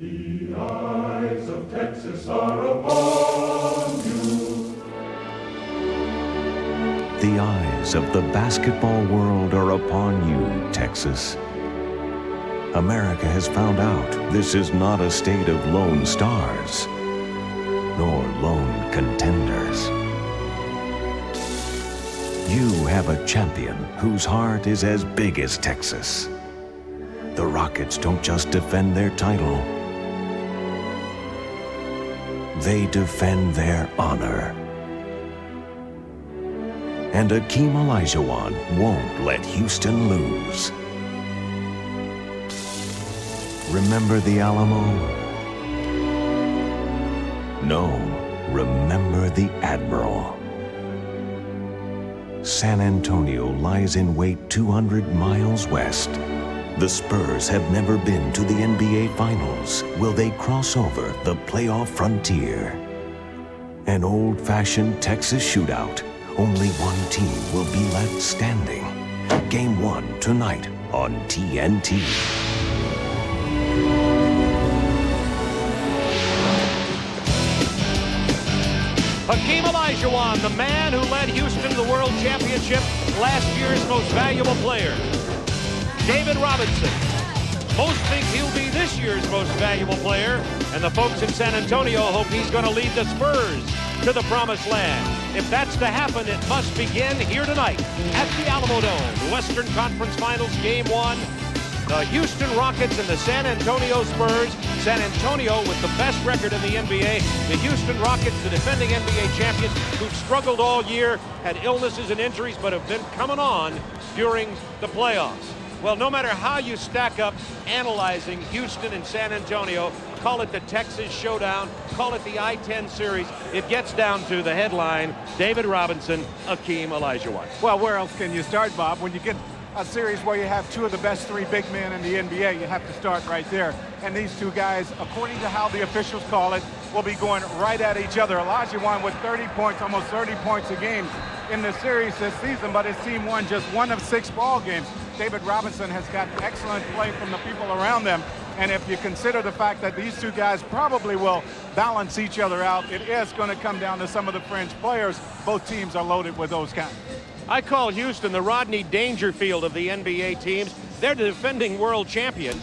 The eyes of Texas are upon you. The eyes of the basketball world are upon you, Texas. America has found out this is not a state of lone stars, nor lone contenders. You have a champion whose heart is as big as Texas. The Rockets don't just defend their title, they defend their honor. And Akeem Olajuwon won't let Houston lose. Remember the Alamo? No, remember the Admiral. San Antonio lies in wait 200 miles west. The Spurs have never been to the NBA Finals. Will they cross over the playoff frontier? An old-fashioned Texas shootout. Only one team will be left standing. Game 1 tonight on TNT. Akeem Olajuwon, the man who led Houston to the World Championship, last year's most valuable player. David Robinson. Most think he'll be this year's most valuable player, and the folks in San Antonio hope he's going to lead the Spurs to the promised land. If that's to happen, it must begin here tonight at the Alamo Dome. The Western Conference Finals, Game 1. The Houston Rockets and the San Antonio Spurs. San Antonio with the best record in the NBA. The Houston Rockets, the defending NBA champions, who've struggled all year, had illnesses and injuries, but have been coming on during the playoffs. Well, no matter how you stack up analyzing Houston and San Antonio, call it the Texas Showdown, call it the I-10 series, it gets down to the headline, David Robinson, Akeem Olajuwon. Well, where else can you start, Bob? When you get a series where you have two of the best three big men in the NBA, you have to start right there. And these two guys, according to how the officials call it, will be going right at each other. Olajuwon with 30 points, almost 30 points a game in the series this season, but his team won just 1 of 6 ball games. David Robinson has got excellent play from the people around them. And if you consider the fact that these two guys probably will balance each other out, it is going to come down to some of the fringe players. Both teams are loaded with those kinds. I call Houston the Rodney Dangerfield of the NBA teams. They're the defending world champion.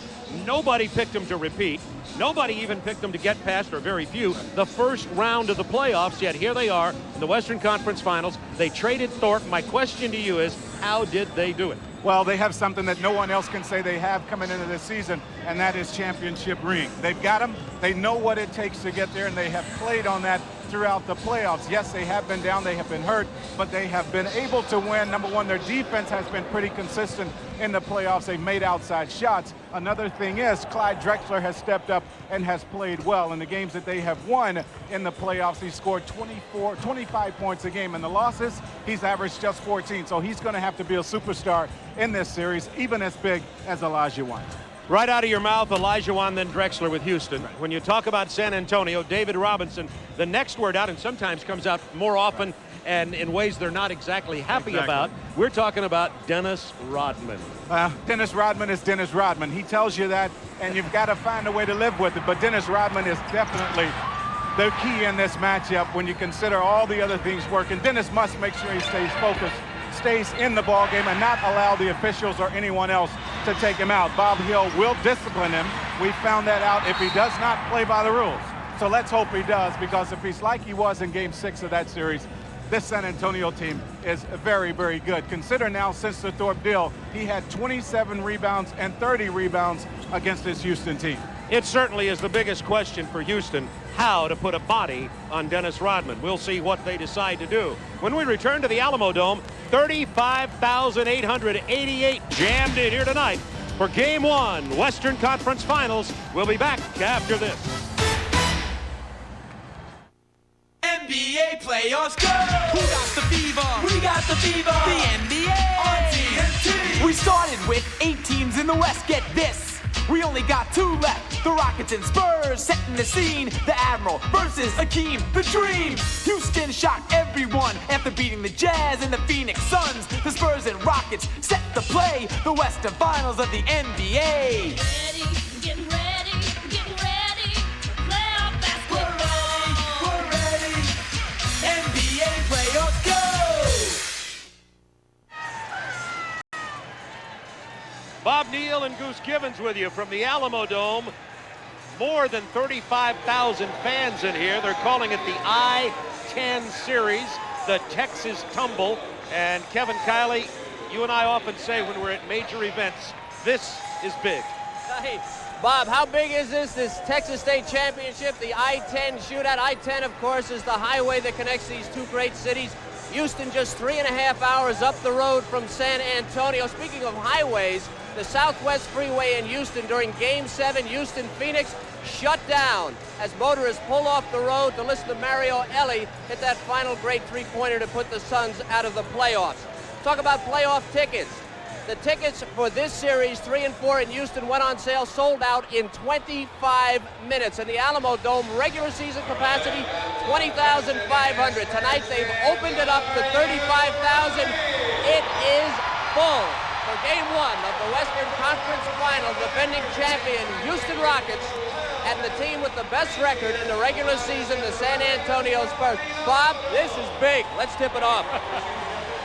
Nobody picked them to repeat. Nobody even picked them to get past, or very few, the first round of the playoffs, yet here they are in the Western Conference Finals. They traded Thorpe. My question to you is, how did they do it? Well, they have something that no one else can say they have coming into this season, and that is championship ring. They've got them. They know what it takes to get there, and they have played on that throughout the playoffs. Yes, they have been down, they have been hurt, but they have been able to win. Number one, their defense has been pretty consistent in the playoffs. They've made outside shots. Another thing is Clyde Drexler has stepped up and has played well. In the games that they have won in the playoffs, he scored 25 points a game. In the losses, he's averaged just 14. So he's going to have to be a superstar in this series, even as big as Olajuwon. Right out of your mouth, Olajuwon, then Drexler with Houston. When you talk about San Antonio, David Robinson, the next word out, and sometimes comes out more often and in ways they're not exactly happy about, we're talking about Dennis Rodman. Dennis Rodman is Dennis Rodman. He tells you that, and you've got to find a way to live with it. But Dennis Rodman is definitely the key in this matchup when you consider all the other things working. Dennis must make sure he stays focused, stays in the ball game, and not allow the officials or anyone else to take him out. Bob Hill will discipline him. We found that out if he does not play by the rules. So let's hope he does, because if he's like he was in Game 6 of that series, this San Antonio team is very, very good. Consider now, since the Thorpe deal, he had 27 rebounds and 30 rebounds against this Houston team. It certainly is the biggest question for Houston, how to put a body on Dennis Rodman. We'll see what they decide to do. When we return to the Alamo Dome, 35,888 jammed in here tonight for Game 1, Western Conference Finals. We'll be back after this. NBA playoffs go! Who got the fever? We got the fever! The NBA! On TNT! We started with 8 teams in the West, get this! We only got 2 left. The Rockets and Spurs setting the scene. The Admiral versus Akeem, the Dream. Houston shocked everyone after beating the Jazz and the Phoenix Suns. The Spurs and Rockets set the play. The Western Finals of the NBA. Getting ready, getting ready, getting ready. Bill and Goose Gibbons with you from the Alamo Dome. More than 35,000 fans in here. They're calling it the I-10 series, the Texas Tumble. And Kevin Kiley, you and I often say when we're at major events, this is big. Hey, Bob, how big is this Texas State Championship, the I-10 shootout? I-10, of course, is the highway that connects these two great cities. Houston just 3.5 hours up the road from San Antonio. Speaking of highways, the Southwest Freeway in Houston during Game 7, Houston-Phoenix, shut down as motorists pull off the road to listen to Mario Elie hit that final great three-pointer to put the Suns out of the playoffs. Talk about playoff tickets. The tickets for this series, 3 and 4 in Houston, went on sale, sold out in 25 minutes. And the Alamo Dome regular season capacity, 20,500. Tonight they've opened it up to 35,000. It is full for Game 1 of the Western Conference Final. Defending champion Houston Rockets and the team with the best record in the regular season, the San Antonio Spurs. Bob, this is big. Let's tip it off.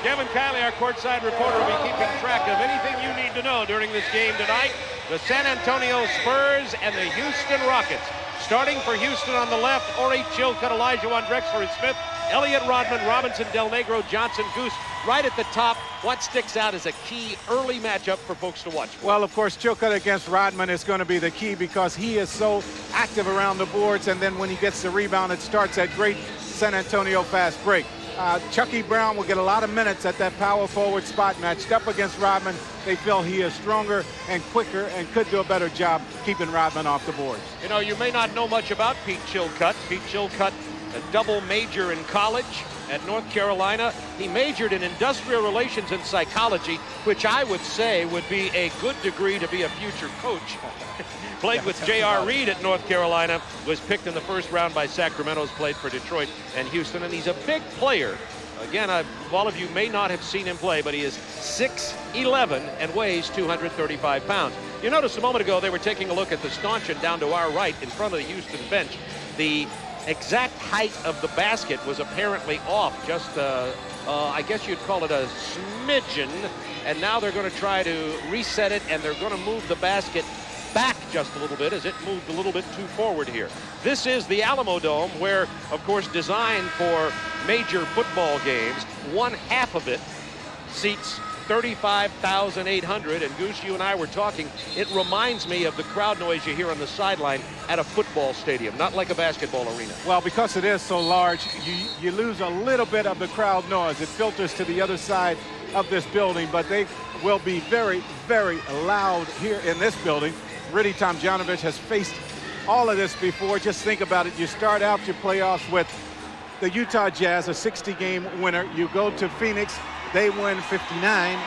Kevin Kiley, our courtside reporter, will be keeping track of anything you need to know during this game tonight. The San Antonio Spurs and the Houston Rockets. Starting for Houston on the left, Ori, Chilcutt, Olajuwon, Drexler, and Smith. Elliott, Rodman, Robinson, Del Negro, Johnson, Goose. Right at the top, what sticks out as a key early matchup for folks to watch for? Well, of course, Chilcutt against Rodman is going to be the key because he is so active around the boards, and then when he gets the rebound, it starts that great San Antonio fast break. Chucky Brown will get a lot of minutes at that power forward spot. Matched up against Rodman, they feel he is stronger and quicker and could do a better job keeping Rodman off the boards. You know, you may not know much about Pete Chilcutt. Pete Chilcutt, a double major in college at North Carolina. He majored in industrial relations and psychology, which I would say would be a good degree to be a future coach. Played with J.R. Reed at North Carolina, was picked in the first round by Sacramento's, played for Detroit and Houston, and he's a big player. Again, all of you may not have seen him play, but he is 6'11" and weighs 235 pounds. You noticed a moment ago they were taking a look at the stanchion down to our right in front of the Houston bench. The exact height of the basket was apparently off, just I guess you'd call it a smidgen, and now they're going to try to reset it, and they're going to move the basket back just a little bit as it moved a little bit too forward here. This is the Alamo Dome, where, of course, designed for major football games. One half of it seats 35,800, and Goose, you and I were talking, it reminds me of the crowd noise you hear on the sideline at a football stadium, not like a basketball arena. Well, because it is so large, you lose a little bit of the crowd noise. It filters to the other side of this building, but they will be very, very loud here in this building. Rudy Tomjanovich has faced all of this before. Just think about it. You start out your playoffs with the Utah Jazz, a 60-game winner. You go to Phoenix, they win 59,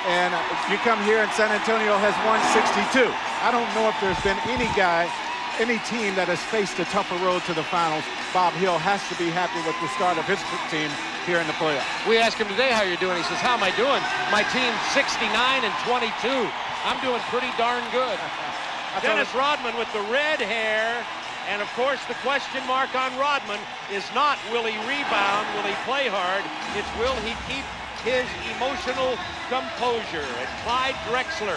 and you come here and San Antonio has won 62. I don't know if there's been any team that has faced a tougher road to the finals. Bob Hill has to be happy with the start of his team here in the playoffs. We asked him today, how you're doing? He says, how am I doing? My team's 69 and 22. I'm doing pretty darn good. Dennis Rodman with the red hair, and of course the question mark on Rodman is not will he rebound, will he play hard, it's will he keep his emotional composure. And Clyde Drexler,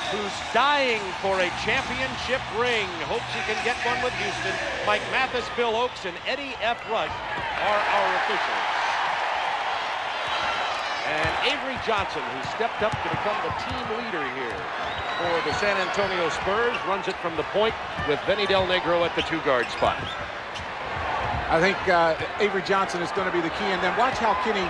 who's dying for a championship ring, hopes he can get one with Houston. Mike Mathis, Bill Oakes, and Eddie F. Rush are our officials. And Avery Johnson, who stepped up to become the team leader here for the San Antonio Spurs, runs it from the point with Vinny Del Negro at the two-guard spot. I think Avery Johnson is going to be the key, and then watch how Kenny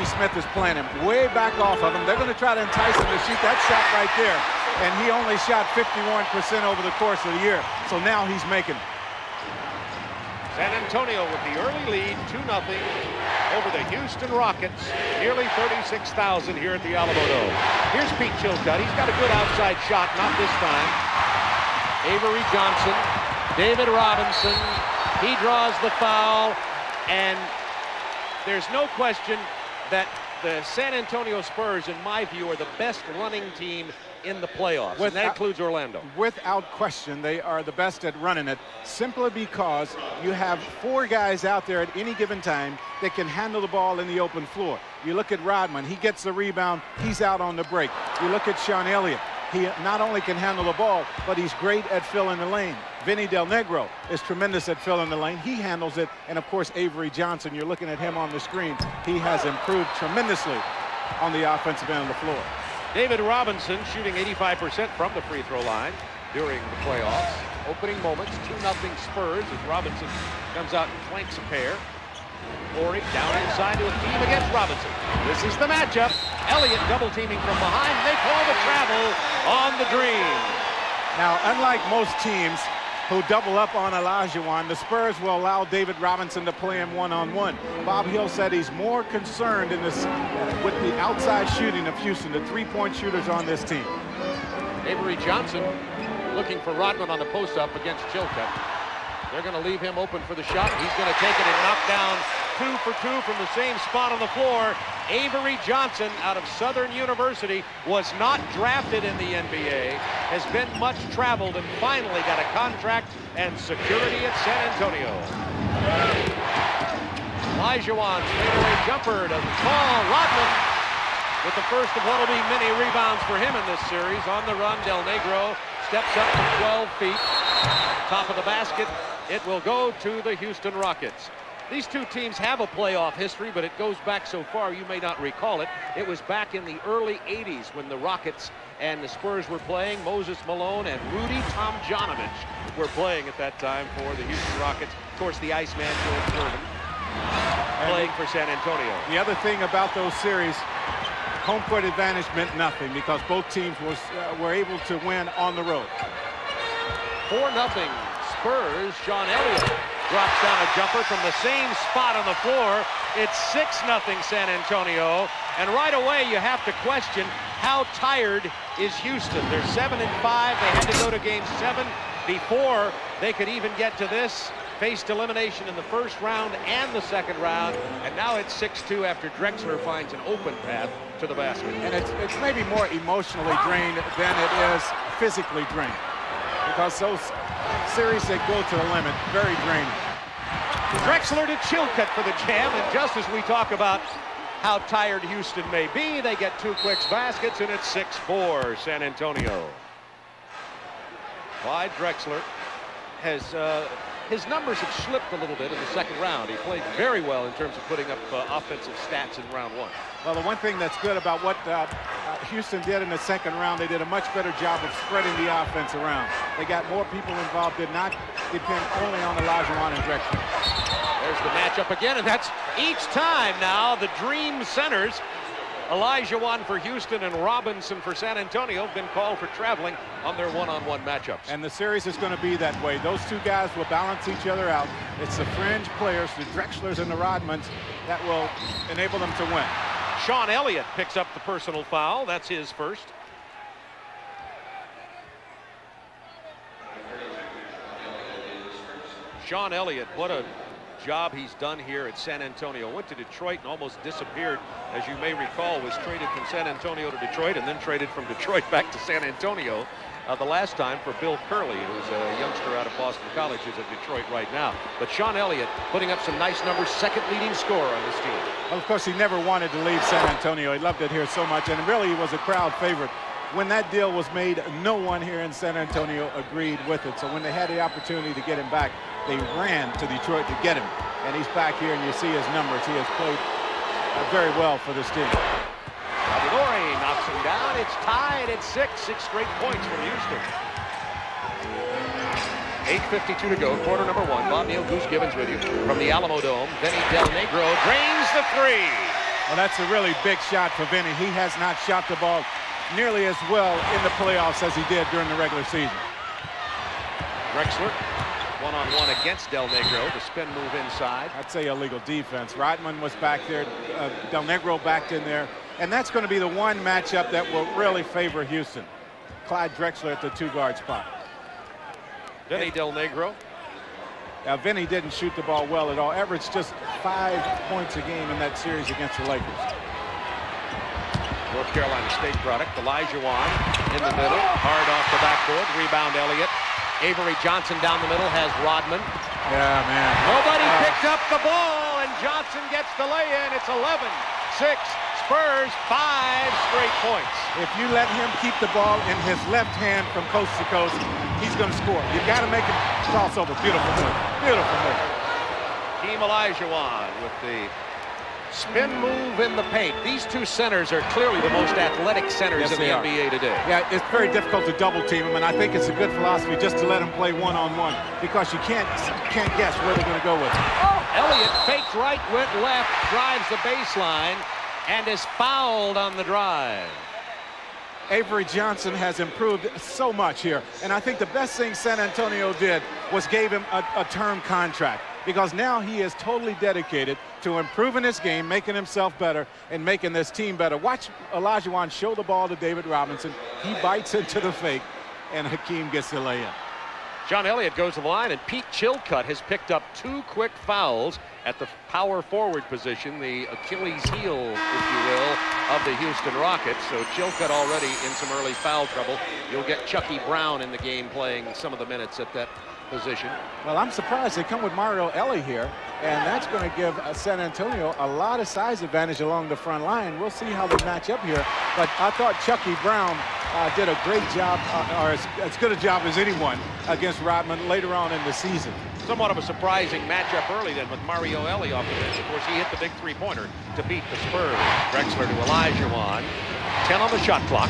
Smith is playing him way back off of him. They're going to try to entice him to shoot that shot right there, and he only shot 51% over the course of the year, so now he's making it. San Antonio with the early lead, 2-0 over the Houston Rockets. Nearly 36,000 here at the Alamo Dome. Here's Pete Chilcutt. He's got a good outside shot, not this time. Avery Johnson, David Robinson. He draws the foul, and there's no question that the San Antonio Spurs, in my view, are the best running team in the playoffs, and that includes Orlando. Without question, they are the best at running it, simply because you have 4 guys out there at any given time that can handle the ball in the open floor. You look at Rodman, he gets the rebound, he's out on the break. You look at Sean Elliott, He not only can handle the ball, but he's great at filling the lane. Vinny Del Negro is tremendous at filling the lane. He handles it. And, of course, Avery Johnson, you're looking at him on the screen. He has improved tremendously on the offensive end of the floor. David Robinson shooting 85% from the free throw line during the playoffs. Opening moments, 2-0 Spurs as Robinson comes out and flanks a pair. Horry down inside to a team against Robinson. This is the matchup. Elliott double teaming from behind. They call the travel on the Dream. Now, unlike most teams who double up on Olajuwon, the Spurs will allow David Robinson to play him one-on-one. Bob Hill said he's more concerned in this with the outside shooting of Houston, the three-point shooters on this team. Avery Johnson looking for Rodman on the post-up against Chilcutt. They're going to leave him open for the shot. He's going to take it and knock down 2 for 2 from the same spot on the floor. Avery Johnson out of Southern University was not drafted in the NBA, has been much traveled, and finally got a contract and security at San Antonio. Olajuwon fadeaway jumper to call Rodman with the first of what will be many rebounds for him in this series. On the run, Del Negro steps up to 12 feet. Top of the basket. It will go to the Houston Rockets. These two teams have a playoff history, but it goes back so far you may not recall it. It was back in the early 80s when the Rockets and the Spurs were playing. Moses Malone and Rudy Tomjanovich were playing at that time for the Houston Rockets. Of course, the Iceman, George Gervin, playing for San Antonio. The other thing about those series, home court advantage meant nothing because both teams were able to win on the road. 4-0 Spurs. Sean Elliott drops down a jumper from the same spot on the floor. It's 6-0 San Antonio. And right away you have to question how tired is Houston. They're 7-5. They had to go to game 7 before they could even get to this. Faced elimination in the first round and the second round. And now it's 6-2 after Drexler finds an open path to the basket. And it's maybe more emotionally drained than it is physically drained. Because those series that go to the limit, very draining. Drexler to Chilcutt for the jam, and just as we talk about how tired Houston may be, they get 2 quick baskets, and it's 6-4 San Antonio. Clyde Drexler has his numbers have slipped a little bit in the second round. He played very well in terms of putting up offensive stats in round 1. Well, the one thing that's good about what Houston did in the second round, they did a much better job of spreading the offense around. They got more people involved, did not depend only on Olajuwon and Drexler. There's the matchup again, and that's each time now the Dream centers. Olajuwon for Houston and Robinson for San Antonio have been called for traveling on their one-on-one matchups. And the series is going to be that way. Those two guys will balance each other out. It's the fringe players, the Drexlers and the Rodmans, that will enable them to win. Sean Elliott picks up the personal foul. That's his first. Sean Elliott, what a job he's done here at San Antonio. Went to Detroit and almost disappeared. As you may recall, was traded from San Antonio to Detroit and then traded from Detroit back to San Antonio the last time for Bill Curley, who's a youngster out of Boston College, who's at Detroit right now. But Sean Elliott putting up some nice numbers, second leading scorer on this team. Well, of course, he never wanted to leave San Antonio. He loved it here so much, and really he was a crowd favorite. When that deal was made, no one here in San Antonio agreed with it. So when they had the opportunity to get him back, they ran to Detroit to get him. And he's back here, and you see his numbers. He has played very well for this team. Lori knocks him down. It's tied at 6 straight points from Houston. 8:52 to go, quarter number 1. Bob Neal, Goose Gibbons with you from the Alamo Dome. Vinny Del Negro drains the 3. Well, that's a really big shot for Vinny. He has not shot the ball nearly as well in the playoffs as he did during the regular season. Drexler, one-on-one against Del Negro. The spin move inside. I'd say illegal defense. Rodman was back there. Del Negro backed in there. And that's going to be the one matchup that will really favor Houston. Clyde Drexler at the 2-guard spot. Vinny Del Negro. Now, Vinny didn't shoot the ball well at all. Averaged just 5 points a game in that series against the Lakers. North Carolina State product. Olajuwon in the middle. Hard off the backboard. Rebound Elliott. Avery Johnson down the middle has Rodman. Yeah, man. Nobody picked up the ball, and Johnson gets the lay-in. It's 11. Spurs 5 straight points. If you let him keep the ball in his left hand from coast to coast, he's going to score. You've got to make him crossover. Beautiful move. Beautiful move. Hakeem Olajuwon with the spin move in the paint. These two centers are clearly the most athletic centers in the NBA today. Yeah, it's very difficult to double team them, and I think it's a good philosophy just to let them play one-on-one because you can't guess where they're going to go with it. Elliott faked right, went left, drives the baseline, and is fouled on the drive. Avery Johnson has improved so much here, and I think the best thing San Antonio did was gave him a term contract, because now he is totally dedicated to improving his game, making himself better, and making this team better. Watch Olajuwon show the ball to David Robinson. He bites into the fake, and Hakeem gets the lay-in. John Elliott goes to the line, and Pete Chilcutt has picked up 2 quick fouls at the power forward position, the Achilles heel, if you will, of the Houston Rockets. So Chilcutt already in some early foul trouble. You'll get Chucky Brown in the game playing some of the minutes at that position. Well, I'm surprised they come with Mario Elie here, and that's going to give San Antonio a lot of size advantage along the front line. We'll see how they match up here, but I thought Chucky Brown did a great job, or as good a job as anyone against Rodman later on in the season. Somewhat of a surprising matchup early then with Mario Elie off the bench. Of course, he hit the big three-pointer to beat the Spurs. Drexler to Olajuwon. 10 on the shot clock.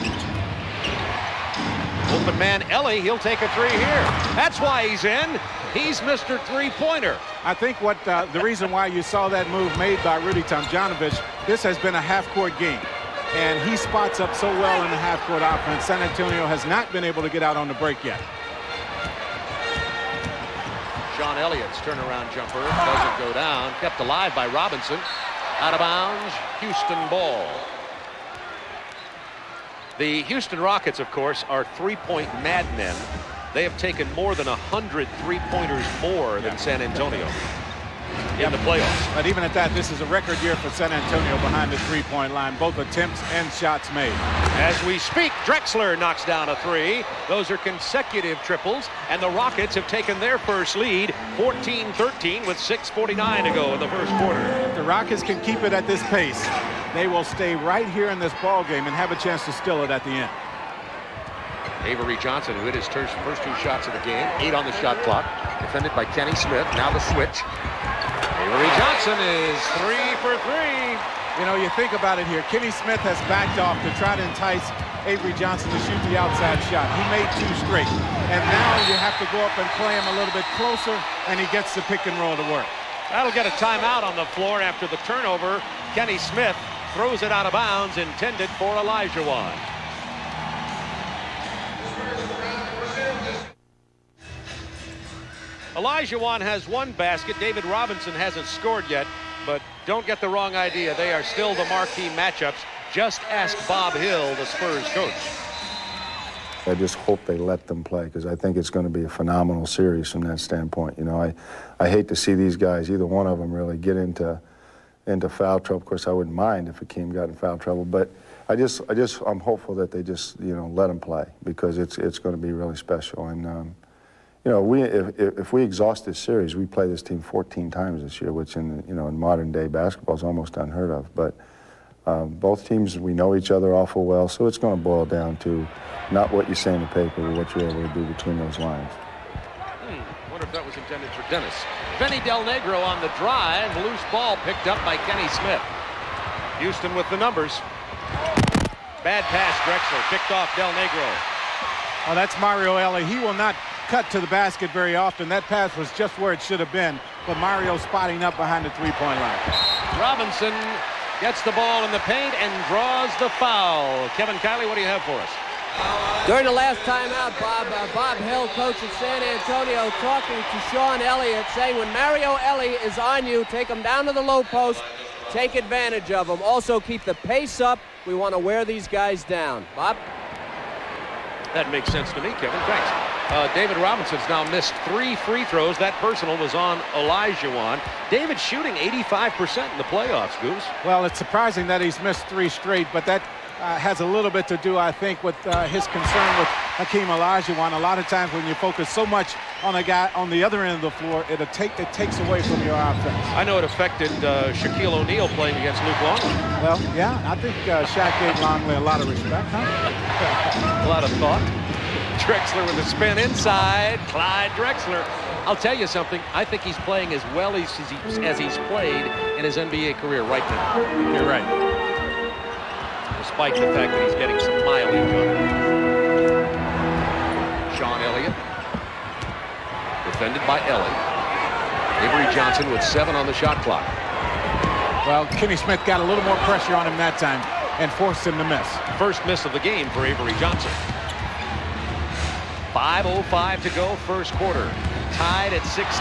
Open man Elie, he'll take a 3 here. That's why he's in. He's Mr. Three-pointer. I think what the reason why you saw that move made by Rudy Tomjanovich, this has been a half-court game. And he spots up so well in the half-court offense. San Antonio has not been able to get out on the break yet. John Elliott's turnaround jumper doesn't go down. Kept alive by Robinson. Out of bounds, Houston ball. The Houston Rockets, of course, are three-point madmen. They have taken more than 100 three-pointers more than San Antonio in the playoffs. But even at that, this is a record year for San Antonio behind the three-point line, both attempts and shots made. As we speak, Drexler knocks down a 3. Those are consecutive triples, and the Rockets have taken their first lead, 14-13, with 6:49 to go in the first quarter. If the Rockets can keep it at this pace, they will stay right here in this ball game and have a chance to steal it at the end. Avery Johnson, who hit his first 2 shots of the game, 8 on the shot clock, defended by Kenny Smith. Now the switch. Avery Johnson is 3 for 3. You know, you think about it here. Kenny Smith has backed off to try to entice Avery Johnson to shoot the outside shot. He made 2 straight. And now you have to go up and play him a little bit closer, and he gets the pick and roll to work. That'll get a timeout on the floor after the turnover. Kenny Smith throws it out of bounds, intended for Olajuwon. Olajuwon has 1 basket. David Robinson hasn't scored yet, but don't get the wrong idea. They are still the marquee matchups. Just ask Bob Hill, the Spurs coach. I just hope they let them play, because I think it's going to be a phenomenal series from that standpoint. You know, I hate to see these guys, either one of them, really get into foul trouble. Of course, I wouldn't mind if Hakeem got in foul trouble, but I'm hopeful that they just, you know, let them play, because it's going to be really special. And you know, if we exhaust this series, we play this team 14 times this year, which in modern day basketball is almost unheard of. But both teams, we know each other awful well, so it's going to boil down to not what you say in the paper, but what you're able to do between those lines. Wonder if that was intended for Dennis. Benny Del Negro on the drive, loose ball picked up by Kenny Smith. Houston with the numbers. Bad pass, Drexler, picked off Del Negro. Oh, that's Mario Elie. He will not cut to the basket very often. That pass was just where it should have been, but Mario spotting up behind the three-point line. Robinson gets the ball in the paint and draws the foul. Kevin Kiley, what do you have for us? During the last timeout, Bob Hill, coach of San Antonio, talking to Sean Elliott, saying when Mario Elie is on you, take him down to the low post, take advantage of him. Also keep the pace up. We want to wear these guys down. Bob? That makes sense to me, Kevin. Thanks. David Robinson's now missed 3 free throws. That personal was on Olajuwon. David shooting 85% in the playoffs, Goose. Well, it's surprising that he's missed 3 straight, but that has a little bit to do, I think, with his concern with Hakeem Olajuwon. A lot of times when you focus so much on a guy on the other end of the floor, it takes away from your offense. I know it affected Shaquille O'Neal playing against Luke Longley. Well, yeah, I think Shaq gave Longley a lot of respect, huh? A lot of thought. Drexler with a spin inside. Clyde Drexler. I'll tell you something. I think he's playing as well as he's played in his NBA career right now. You're right. Despite the fact that he's getting some mileage on it. Sean Elliott. Defended by Ellie. Avery Johnson with 7 on the shot clock. Well, Kenny Smith got a little more pressure on him that time and forced him to miss. First miss of the game for Avery Johnson. 5:05 to go, first quarter. Tied at 16.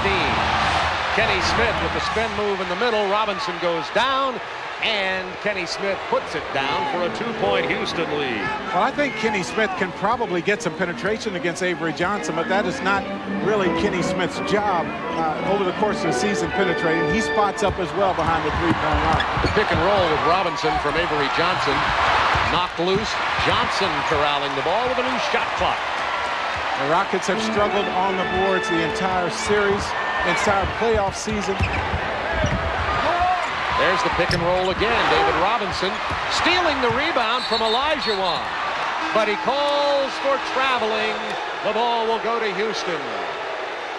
Kenny Smith with the spin move in the middle. Robinson goes down, and Kenny Smith puts it down for a 2-point Houston lead. Well, I think Kenny Smith can probably get some penetration against Avery Johnson, but that is not really Kenny Smith's job over the course of the season penetrating. He spots up as well behind the three-point line. The pick and roll with Robinson from Avery Johnson. Knocked loose. Johnson corralling the ball with a new shot clock. The Rockets have struggled on the boards the entire series, entire playoff season. There's the pick and roll again. David Robinson stealing the rebound from Olajuwon. But he calls for traveling. The ball will go to Houston.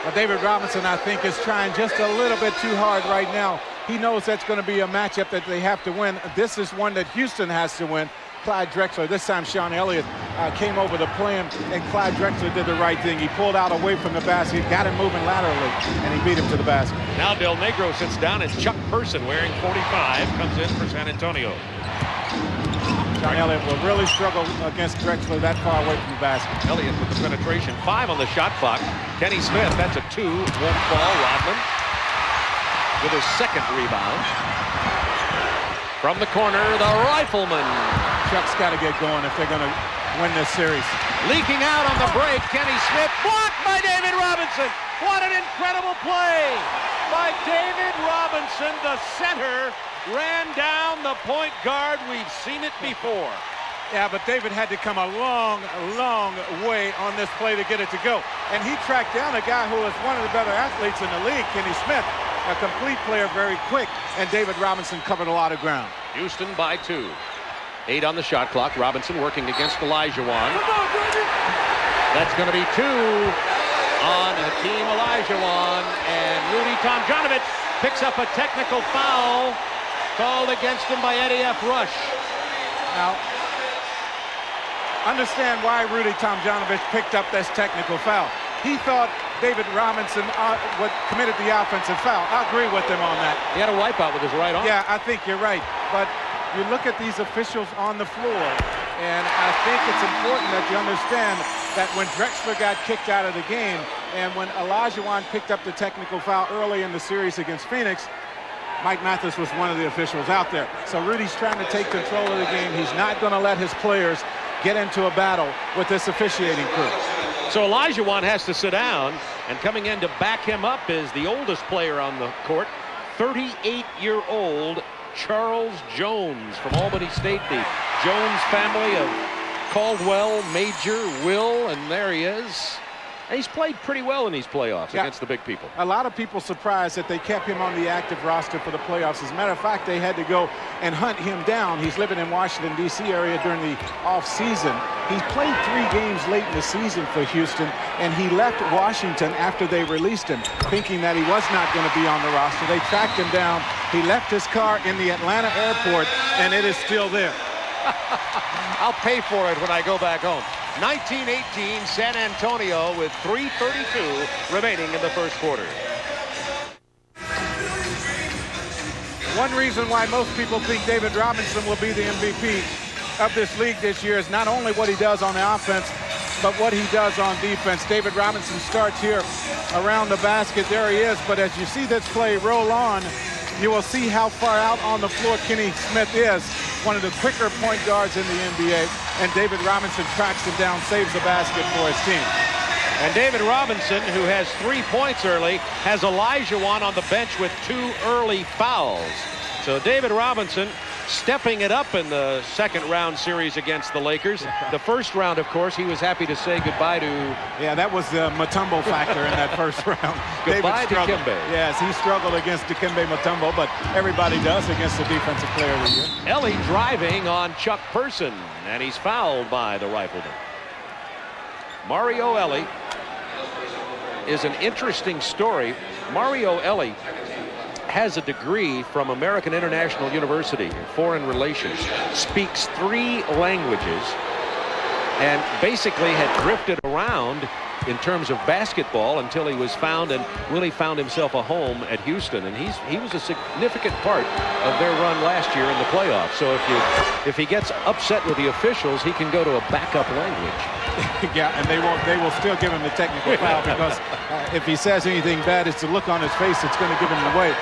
Well, David Robinson, I think, is trying just a little bit too hard right now. He knows that's going to be a matchup that they have to win. This is one that Houston has to win. Clyde Drexler. This time Sean Elliott came over the plan, and Clyde Drexler did the right thing. He pulled out away from the basket, got him moving laterally, and he beat him to the basket. Now Del Negro sits down, and Chuck Person, wearing 45, comes in for San Antonio. Sean Elliott will really struggle against Drexler that far away from the basket. Elliott with the penetration. 5 on the shot clock. Kenny Smith, that's a 2. Won't fall. Rodman with his second rebound. From the corner, the rifleman. Chuck's got to get going if they're going to win this series. Leaking out on the break, Kenny Smith, blocked by David Robinson. What an incredible play by David Robinson. The center ran down the point guard. We've seen it before. Yeah, but David had to come a long, long way on this play to get it to go. And he tracked down a guy who was one of the better athletes in the league, Kenny Smith, a complete player, very quick, and David Robinson covered a lot of ground. Houston by 2. 8 on the shot clock. Robinson working against Olajuwon. That's going to be 2 on Hakeem Olajuwon, and Rudy Tomjanovich picks up a technical foul called against him by Eddie F. Rush. Now, understand why Rudy Tomjanovich picked up this technical foul. He thought David Robinson committed the offensive foul. I agree with him on that. He had a wipeout with his right arm. Yeah, I think you're right. But you look at these officials on the floor, and I think it's important that you understand that when Drexler got kicked out of the game and when Olajuwon picked up the technical foul early in the series against Phoenix, Mike Mathis was one of the officials out there. So Rudy's trying to take control of the game. He's not going to let his players get into a battle with this officiating crew. So Olajuwon has to sit down, and coming in to back him up is the oldest player on the court, 38-year-old Charles Jones from Albany State, the Jones family of Caldwell, Major, Will, and there he is. And he's played pretty well in these playoffs against the big people. A lot of people surprised that they kept him on the active roster for the playoffs. As a matter of fact, they had to go and hunt him down. He's living in Washington, D.C. area during the off-season. He's played 3 games late in the season for Houston, and he left Washington after they released him, thinking that he was not going to be on the roster. They tracked him down. He left his car in the Atlanta airport, and it is still there. I'll pay for it when I go back home. 1918 San Antonio with 3:32 remaining in the first quarter. One reason why most people think David Robinson will be the MVP of this league this year is not only what he does on the offense, but what he does on defense. David Robinson starts here around the basket. There he is. But as you see this play roll on, you will see how far out on the floor Kenny Smith is, one of the quicker point guards in the NBA. And David Robinson tracks him down, saves the basket for his team. And David Robinson, who has 3 points early, has Olajuwon on the bench with 2 early fouls. So David Robinson stepping it up in the second round series against the Lakers. The first round, of course, he was happy to say goodbye to. Yeah, that was the Mutombo factor in that first round. Goodbye to struggled. Dikembe. Yes, he struggled against Dikembe Mutombo, but everybody does against the defensive player of the year. Ellie driving on Chuck Person, and he's fouled by the Rifleman. Mario Ellie is an interesting story. Mario Ellie has a degree from American International University in foreign relations, speaks 3 languages, and basically had drifted around in terms of basketball until he was found and really found himself a home at Houston. And he was a significant part of their run last year in the playoffs. So if he gets upset with the officials, he can go to a backup language. Yeah, and they will still give him the technical foul, because if he says anything bad, it's the look on his face that's going to give him away.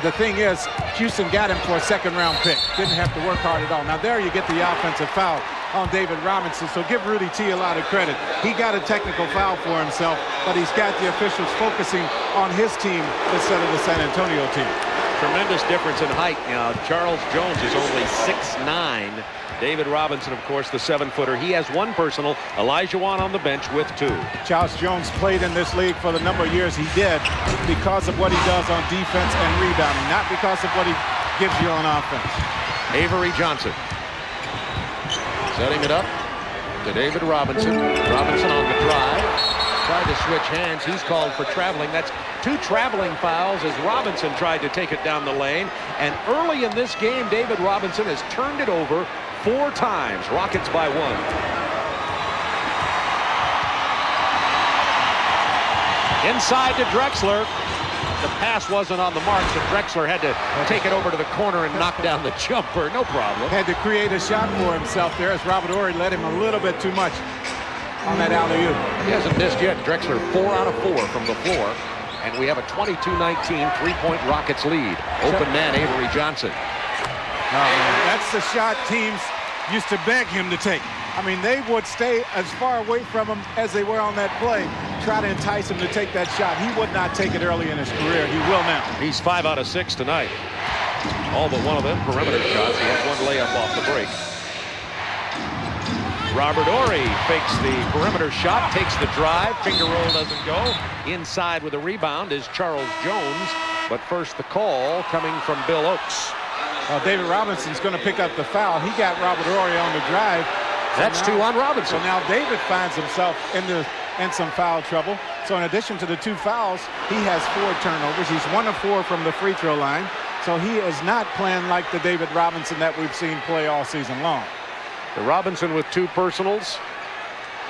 The thing is, Houston got him for a second-round pick. Didn't have to work hard at all. Now there you get the offensive foul on David Robinson, so give Rudy T a lot of credit. He got a technical foul for himself, but he's got the officials focusing on his team instead of the San Antonio team. Tremendous difference in height. Now Charles Jones is only 6'9". David Robinson, of course, the 7-footer. He has 1 personal. Elijah Wan on the bench with 2. Charles Jones played in this league for the number of years he did because of what he does on defense and rebounding, not because of what he gives you on offense. Avery Johnson setting it up to David Robinson. Robinson on the drive. Tried to switch hands. He's called for traveling. That's 2 traveling fouls as Robinson tried to take it down the lane. And early in this game, David Robinson has turned it over 4 times. Rockets by 1. Inside to Drexler. The pass wasn't on the mark, so Drexler had to take it over to the corner and knock down the jumper. No problem. Had to create a shot for himself there as Robert Horry led him a little bit too much on that alley-oop. He hasn't missed yet. Drexler 4 out of 4 from the floor. And we have a 22-19 3-point Rockets lead. Open man Avery Johnson. That's the shot teams used to beg him to take. I mean, they would stay as far away from him as they were on that play, try to entice him to take that shot. He would not take it early in his career. He will now. He's 5 out of 6 tonight. All but one of them perimeter shots. He had 1 layup off the break. Robert Horry fakes the perimeter shot, takes the drive. Finger roll doesn't go. Inside with a rebound is Charles Jones. But first the call coming from Bill Oakes. David Robinson's going to pick up the foul. He got Robert Horry on the drive. That's 2 on Robinson. So now David finds himself in some foul trouble. So in addition to the 2 fouls, he has 4 turnovers. He's 1 of 4 from the free throw line. So he is not playing like the David Robinson that we've seen play all season long. The Robinson with 2 personals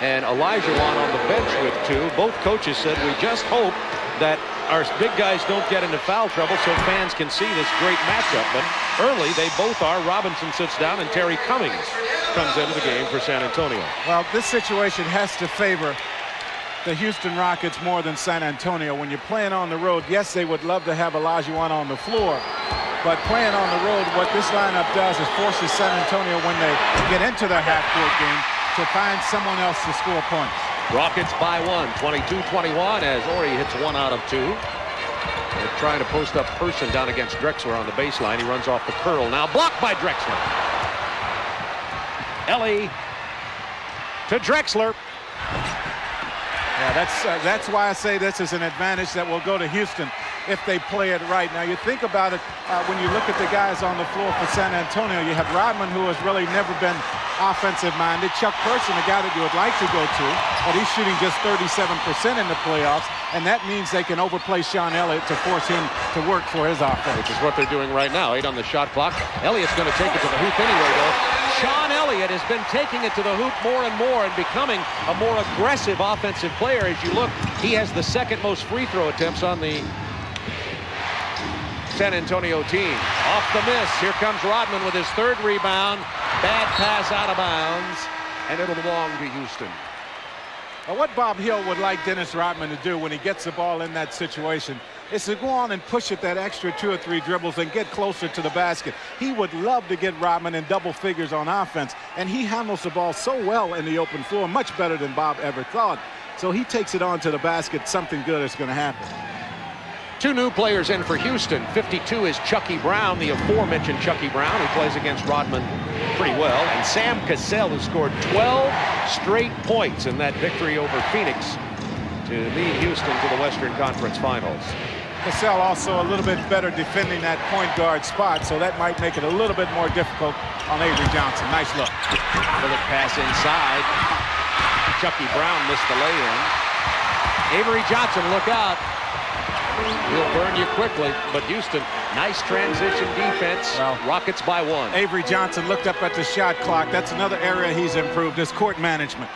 and Elijah Wan on the bench with 2. Both coaches said we just hope that our big guys don't get into foul trouble so fans can see this great matchup. But early they both are. Robinson sits down and Terry Cummings comes into the game for San Antonio. Well, this situation has to favor the Houston Rockets more than San Antonio. When you're playing on the road, yes, they would love to have Elijah Wan on the floor. But playing on the road, what this lineup does is forces San Antonio, when they get into their half-court game, to find someone else to score points. Rockets by 1, 22-21 as Horry hits 1 out of 2. They're trying to post up Person down against Drexler on the baseline. He runs off the curl. Now blocked by Drexler. Ellie to Drexler. Yeah, that's why I say this is an advantage that will go to Houston if they play it right. Now, you think about it, when you look at the guys on the floor for San Antonio, you have Rodman, who has really never been offensive-minded. Chuck Person, a guy that you would like to go to, but he's shooting just 37% in the playoffs, and that means they can overplay Sean Elliott to force him to work for his offense. Which is what they're doing right now. 8 on the shot clock. Elliott's going to take it to the hoop anyway, though. Sean Elliott has been taking it to the hoop more and more and becoming a more aggressive offensive player. As you look, he has the 2nd most free throw attempts on the San Antonio team. Off the miss. Here comes Rodman with his 3rd rebound. Bad pass out of bounds, and it'll belong to Houston. Now, what Bob Hill would like Dennis Rodman to do when he gets the ball in that situation is to go on and push it that extra 2 or 3 dribbles and get closer to the basket. He would love to get Rodman in double figures on offense, and he handles the ball so well in the open floor, much better than Bob ever thought. So he takes it on to the basket. Something good is going to happen. Two new players in for Houston. 52 is Chucky Brown, the aforementioned Chucky Brown, who plays against Rodman pretty well. And Sam Cassell, who scored 12 straight points in that victory over Phoenix to lead Houston to the Western Conference Finals. Cassell also a little bit better defending that point guard spot, so that might make it a little bit more difficult on Avery Johnson. Nice look. Bullet pass inside. Chucky Brown missed the lay-in. Avery Johnson, look out. He'll burn you quickly, but Houston, nice transition defense. Well, Rockets by 1. Avery Johnson looked up at the shot clock. That's another area he's improved, his court management.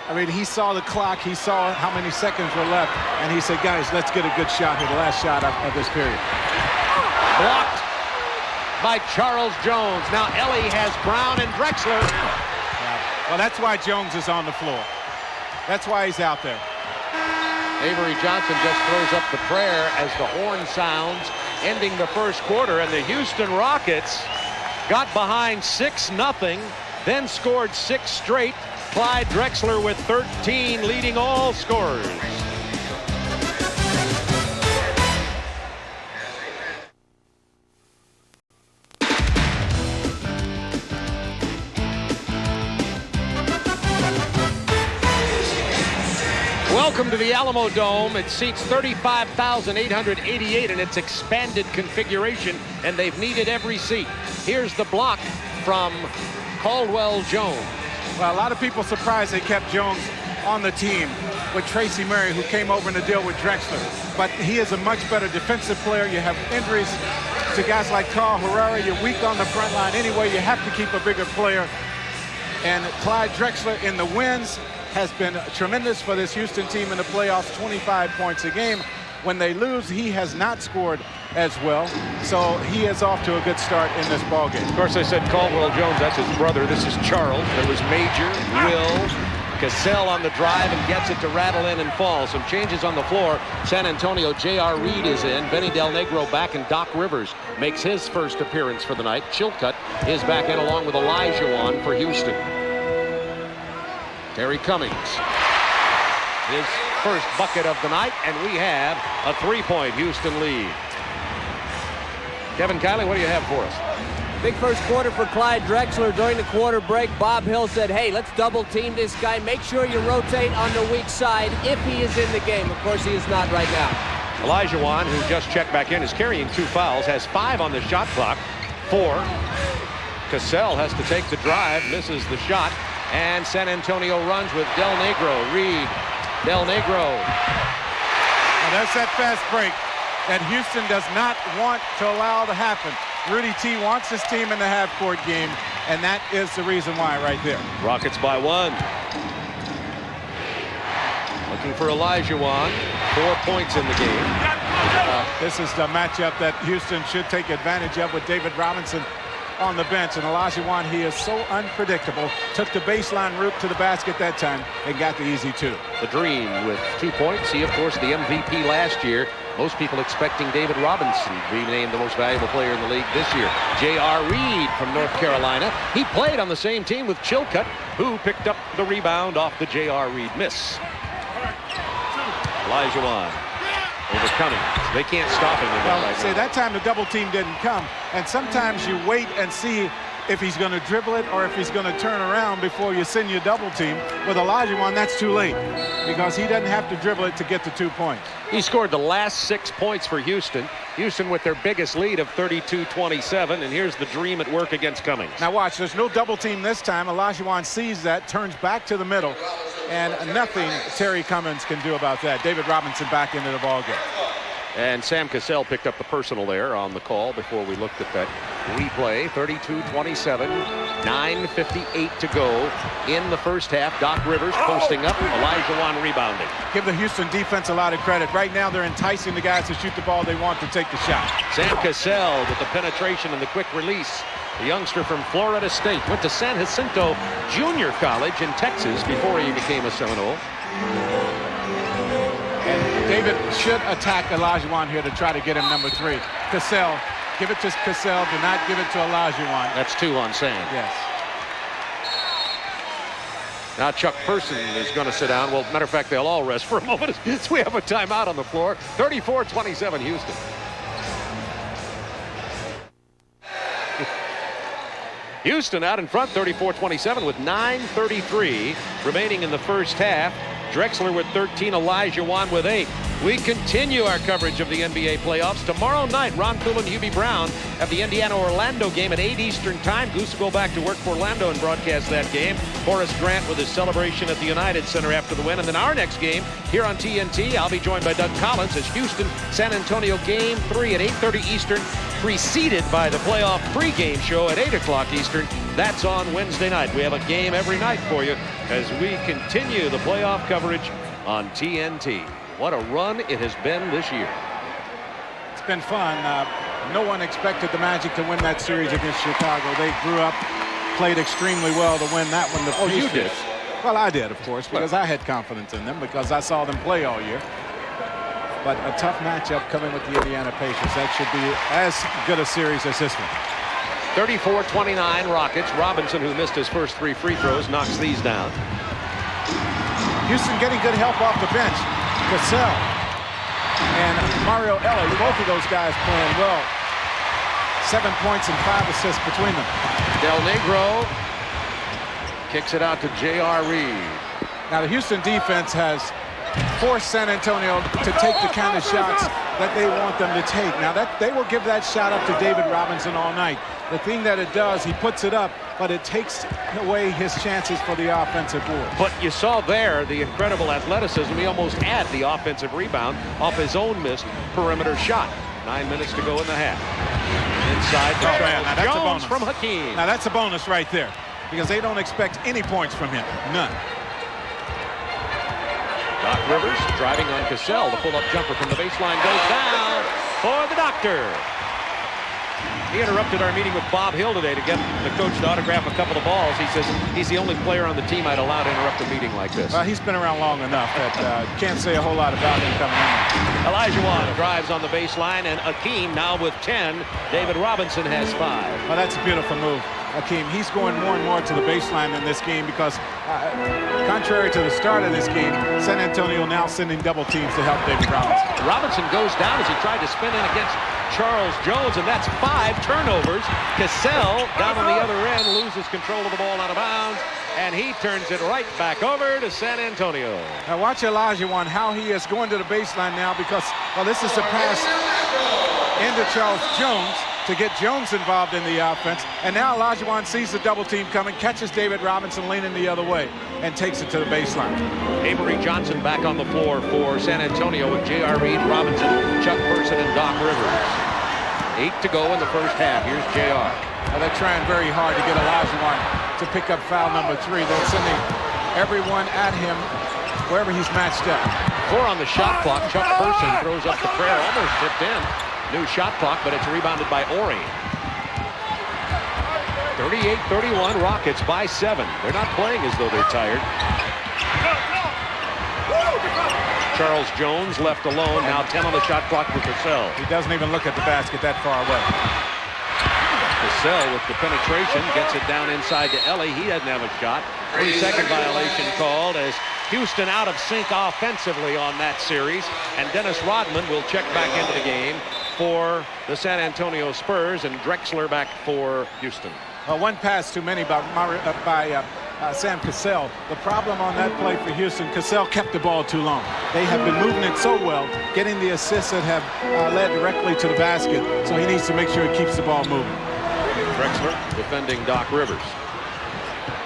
I mean, he saw the clock, he saw how many seconds were left, and he said, guys, let's get a good shot here, the last shot of this period. Blocked by Charles Jones. Now Ellie has Brown and Drexler. Well, that's why Jones is on the floor. That's why he's out there. Avery Johnson just throws up the prayer as the horn sounds, ending the first quarter, and the Houston Rockets got behind 6-0, then scored 6 straight. Clyde Drexler with 13, leading all scorers. Welcome to the Alamo Dome. It seats 35,888 in its expanded configuration, and they've needed every seat. Here's the block from Caldwell Jones. Well, a lot of people surprised they kept Jones on the team with Tracy Murray, who came over in a deal with Drexler. But he is a much better defensive player. You have injuries to guys like Carl Herrera. You're weak on the front line anyway. You have to keep a bigger player. And Clyde Drexler in the wins has been tremendous for this Houston team in the playoffs, 25 points a game. When they lose, he has not scored as well, so he is off to a good start in this ballgame. Of course, I said Caldwell Jones, that's his brother. This is Charles. There was Major, Will, Cassell on the drive and gets it to rattle in and fall. Some changes on the floor. San Antonio, J.R. Reed is in. Benny Del Negro back, and Doc Rivers makes his first appearance for the night. Chilcutt is back in along with Olajuwon for Houston. Terry Cummings, his first bucket of the night, and we have a 3-point Houston lead. Kevin Kiley, what do you have for us? Big first quarter for Clyde Drexler. During the quarter break, Bob Hill said, hey, let's double team this guy. Make sure you rotate on the weak side if he is in the game. Of course, he is not right now. Olajuwon, who just checked back in, is carrying 2 fouls, has 5 on the shot clock, 4. Cassell has to take the drive, misses the shot, and San Antonio runs with Del Negro. Reed, Del Negro. Now that's that fast break that Houston does not want to allow to happen. Rudy T wants his team in the half-court game, and that is the reason why right there. Rockets by 1. Looking for Olajuwon. 4 points in the game. This is the matchup that Houston should take advantage of with David Robinson on the bench. And Olajuwon, he is so unpredictable. Took the baseline route to the basket that time and got the easy 2. The Dream with 2 points. He, of course, the MVP last year. Most people expecting David Robinson to be named the most valuable player in the league this year. J.R. Reed from North Carolina. He played on the same team with Chilcutt, who picked up the rebound off the J.R. Reed miss. Olajuwon overcoming. They can't stop him. That time the double team didn't come. And sometimes you wait and see if he's going to dribble it or if he's going to turn around before you send your double team. With Olajuwon, that's too late because he doesn't have to dribble it to get the 2 points. He scored the last 6 points for Houston. Houston with their biggest lead of 32-27, and here's the Dream at work against Cummings. Now watch, there's no double team this time. Olajuwon sees that, turns back to the middle, and nothing Terry Cummings can do about that. David Robinson back into the ballgame. And Sam Cassell picked up the personal there on the call before we looked at that replay. 32-27, 9:58 to go in the first half. Doc Rivers posting up, Olajuwon rebounding. Give the Houston defense a lot of credit. Right now they're enticing the guys to shoot the ball they want to take the shot. Sam Cassell with the penetration and the quick release. The youngster from Florida State went to San Jacinto Junior College in Texas before he became a Seminole. And David should attack Olajuwon here to try to get him number 3. Cassell, give it to Cassell. Do not give it to Olajuwon. That's 2 on Sam. Yes. Now Chuck Person is going to sit down. Well, matter of fact, they'll all rest for a moment as we have a timeout on the floor. 34-27 Houston. Houston out in front 34-27 with 9:33 remaining in the first half. Drexler with 13, Elijah Wan with 8. We continue our coverage of the NBA playoffs. Tomorrow night, Ron Poole and Hubie Brown have the Indiana-Orlando game at 8 Eastern time. Goose will go back to work for Orlando and broadcast that game. Horace Grant with his celebration at the United Center after the win. And then our next game here on TNT, I'll be joined by Doug Collins as Houston-San Antonio Game 3 at 8:30 Eastern, preceded by the playoff pregame show at 8 o'clock Eastern. That's on Wednesday night. We have a game every night for you as we continue the playoff coverage on TNT. What a run it has been this year. It's been fun. No one expected the Magic to win that series against Chicago. They grew up, played extremely well to win that one. Oh, you did? Well, I did, of course, because I had confidence in them because I saw them play all year. But a tough matchup coming with the Indiana Pacers. That should be as good a series as this one. 34-29 Rockets. Robinson, who missed his first 3 free throws, knocks these down. Houston getting good help off the bench. Cassell and Mario Ellie, both of those guys playing well. 7 points and 5 assists between them. Del Negro kicks it out to J.R. Reed. Now the Houston defense has forced San Antonio to take the kind of shots that they want them to take. Now that they will give that shot up to David Robinson all night. The thing that it does, he puts it up, but it takes away his chances for the offensive board. But you saw there the incredible athleticism. He almost had the offensive rebound off his own missed perimeter shot. 9 minutes to go in the half. Inside to Jones from Hakeem. Now that's a bonus right there because they don't expect any points from him. None. Doc Rivers driving on Cassell. The pull-up jumper from the baseline goes down for the Doctor. He interrupted our meeting with Bob Hill today to get the coach to autograph a couple of balls. He says he's the only player on the team I'd allow to interrupt a meeting like this. Well, he's been around long enough that can't say a whole lot about him coming in. Elijah Wan drives on the baseline, and Hakeem now with 10. David Robinson has 5. Well, that's a beautiful move. Hakeem, he's going more and more to the baseline in this game because contrary to the start of this game, San Antonio now sending double teams to help David Robinson. Robinson goes down as he tried to spin in against Charles Jones, and that's 5 turnovers. Cassell down on the other end loses control of the ball out of bounds, and he turns it right back over to San Antonio. Now watch Elijah Wan, how he is going to the baseline now because, well, this is a pass into Charles Jones to get Jones involved in the offense. And now Elijah Wan sees the double team coming, catches David Robinson leaning the other way, and takes it to the baseline. Avery Johnson back on the floor for San Antonio with J.R. Reed, Robinson, Chuck Person, and Doc Rivers. 8 to go in the first half. Here's J.R. Now they're trying very hard to get Elijah Wan to pick up foul number 3. They're sending everyone at him wherever he's matched up. 4 on the shot clock. Chuck Person throws up the prayer, almost tipped in. New shot clock, but it's rebounded by Ori. 38-31, Rockets by 7. They're not playing as though they're tired. Charles Jones left alone. Now 10 on the shot clock for Cassell. He doesn't even look at the basket that far away. Cassell with the penetration gets it down inside to Ellie. He doesn't have a shot. 3-second violation called as Houston out of sync offensively on that series. And Dennis Rodman will check back into the game for the San Antonio Spurs, and Drexler back for Houston. One pass too many by Sam Cassell. The problem on that play for Houston, Cassell kept the ball too long. They have been moving it so well, getting the assists that have led directly to the basket, so he needs to make sure he keeps the ball moving. Drexler defending Doc Rivers.